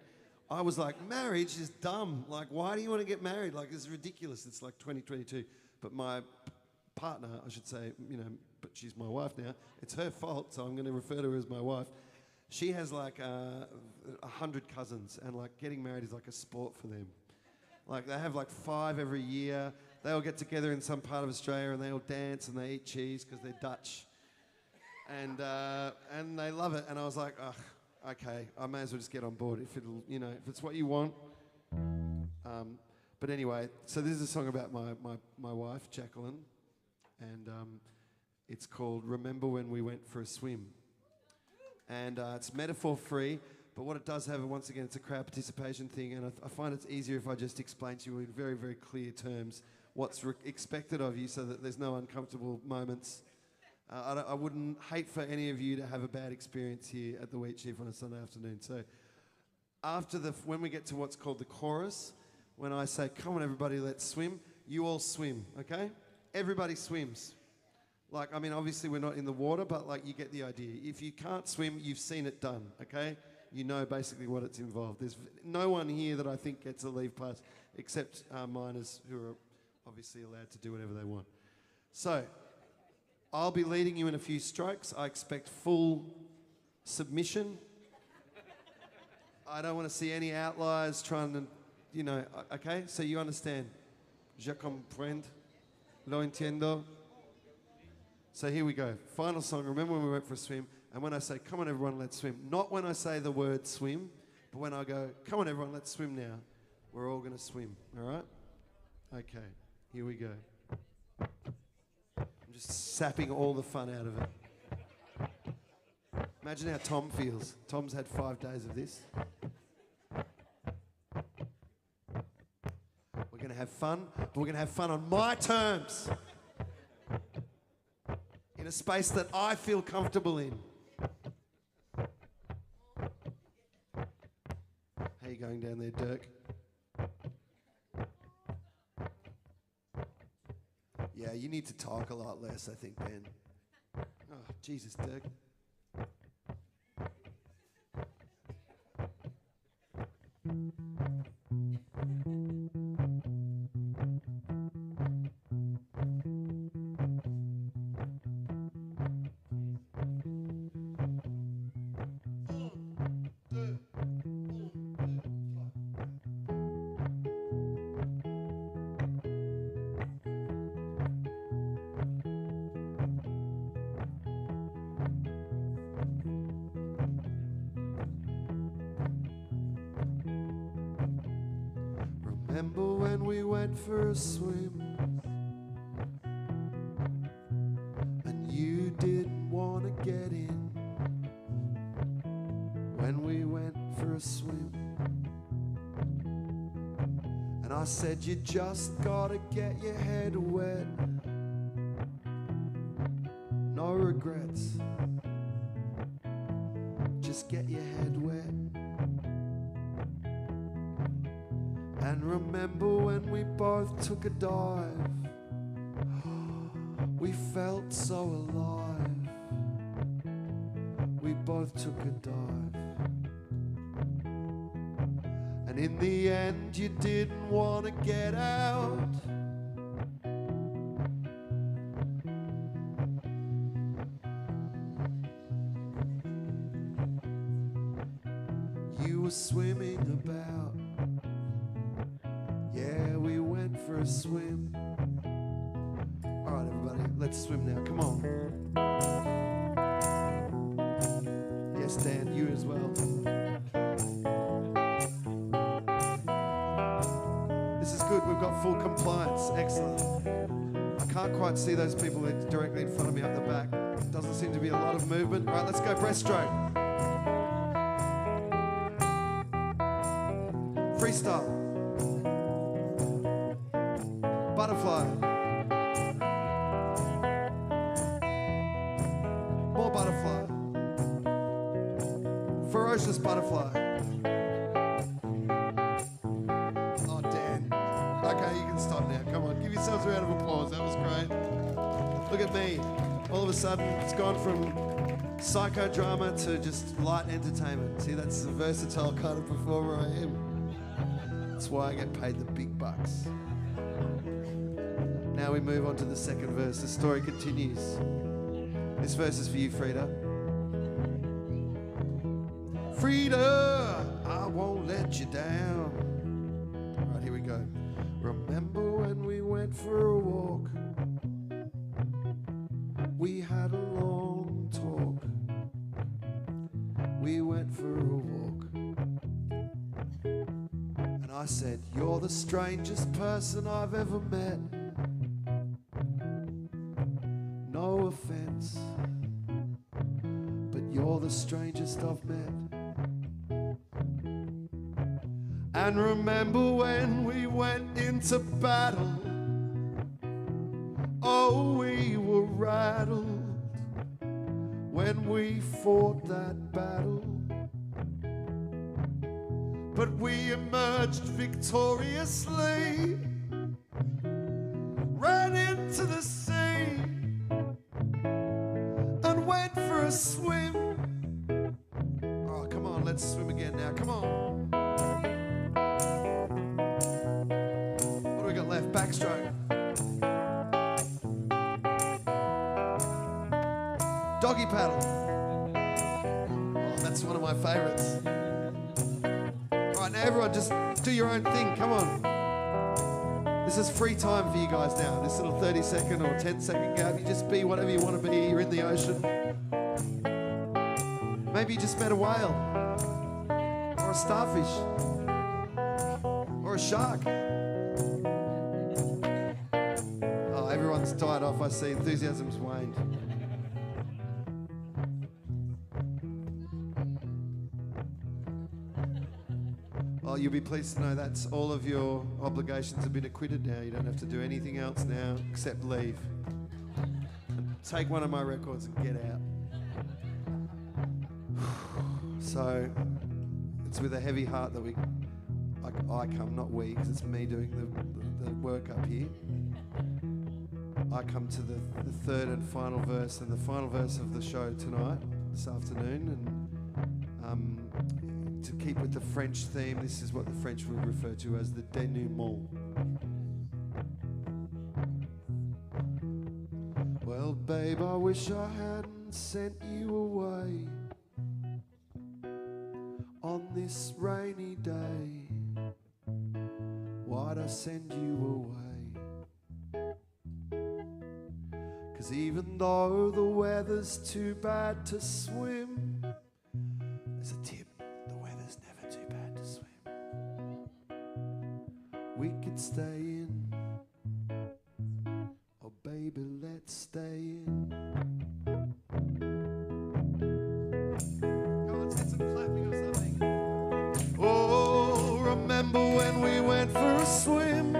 I was like, marriage is dumb. Like, why do you want to get married? Like, it's ridiculous. It's like 2022. But my partner, I should say, you know, but she's my wife now. It's her fault, so I'm going to refer to her as my wife. She has like 100 cousins, and like getting married is like a sport for them. Like they have like 5 every year. They all get together in some part of Australia and they all dance and they eat cheese because they're Dutch. And they love it. And I was like, ugh, okay, I may as well just get on board if it'll, you know, if it's what you want. But anyway, so this is a song about my wife, Jacqueline, and it's called Remember When We Went for a Swim. And it's metaphor-free, but what it does have, once again, it's a crowd participation thing, and I find it's easier if I just explain to you in very, very clear terms what's expected of you so that there's no uncomfortable moments. I wouldn't hate for any of you to have a bad experience here at the Wheat Chief on a Sunday afternoon. So after when we get to what's called the chorus, when I say, come on everybody, let's swim, you all swim, okay? Everybody swims. Like, I mean, obviously we're not in the water, but like you get the idea. If you can't swim, you've seen it done, okay? You know basically what it's involved. There's no one here that I think gets a leave pass except minors who are obviously allowed to do whatever they want. So, I'll be leading you in a few strokes. I expect full submission. I don't want to see any outliers trying to, you know, okay? So you understand. Je comprends. Lo entiendo. So here we go. Final song. Remember when we went for a swim? And when I say, come on everyone, let's swim. Not when I say the word swim, but when I go, come on everyone, let's swim now. We're all going to swim, all right? Okay, here we go. I'm just sapping all the fun out of it. Imagine how Tom feels. Tom's had 5 days of this. We're going to have fun, but we're going to have fun on my terms. In a space that I feel comfortable in. How you going down there, Dirk? Yeah, you need to talk a lot less, I think, Ben. Oh, Jesus, Dirk. Remember when we went for a swim and you didn't want to get in? When we went for a swim and I said you just gotta get your head wet. No regrets, just get your head wet. And remember when we both took a dive, we felt so alive. We both took a dive, and in the end you didn't want to get out. You were swimming about. Yeah, we went for a swim. All right, everybody, let's swim now. Come on. Yes, Dan, you as well. This is good. We've got full compliance. Excellent. I can't quite see those people directly in front of me up the back. Doesn't seem to be a lot of movement. All right, let's go breaststroke. Freestyle. Butterfly. More butterfly. Ferocious butterfly. Oh, Dan. Okay, you can stop now. Come on, give yourselves a round of applause. That was great. Look at me. All of a sudden, it's gone from psychodrama to just light entertainment. See, that's the versatile kind of performer I am. That's why I get paid the big bucks. Now we move on to the second verse. The story continues. This verse is for you, Frida. Frida, I won't let you down. Right, here we go. Remember when we went for a walk? We had a long talk. We went for a walk. And I said, you're the strangest person I've ever met. No offense, but you're the strangest I've met. And remember when we went into battle? Oh, we were rattled when we fought that battle. But we emerged victoriously, ran into the sea and went for a swim. Oh, come on, let's swim again now, come on. What do we got left? Backstroke. Doggy paddle. Oh, that's one of my favourites. All right, now everyone just do your own thing, come on. This is free time for you guys now. This little 30-second or 10-second gap. You just be whatever you want to be. You're in the ocean. Maybe you just met a whale. Or a starfish. Or a shark. Oh, everyone's died off, I see. Enthusiasm's waned. Well, you'll be pleased to know that's all of your obligations have been acquitted now. You don't have to do anything else now except leave. Take one of my records and get out. So it's with a heavy heart that I come, not we, because it's me doing the work up here. I come to the third and final verse, and the final verse of the show tonight, this afternoon, and to keep with the French theme, this is what the French would refer to as the dénouement. Well, babe, I wish I hadn't sent you away on this rainy day. Why'd I send you away? 'Cause even though the weather's too bad to swim, there's a tip. Too bad to swim. We could stay in. Oh baby, let's stay in. Come on, let's get some clapping or something. Oh, remember when we went for a swim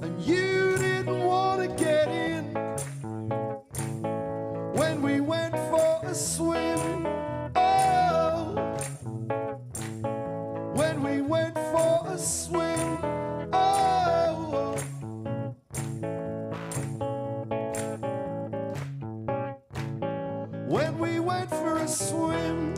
and you didn't want to get in? When we went for a swim, when we went for a swim, oh. When we went for a swim,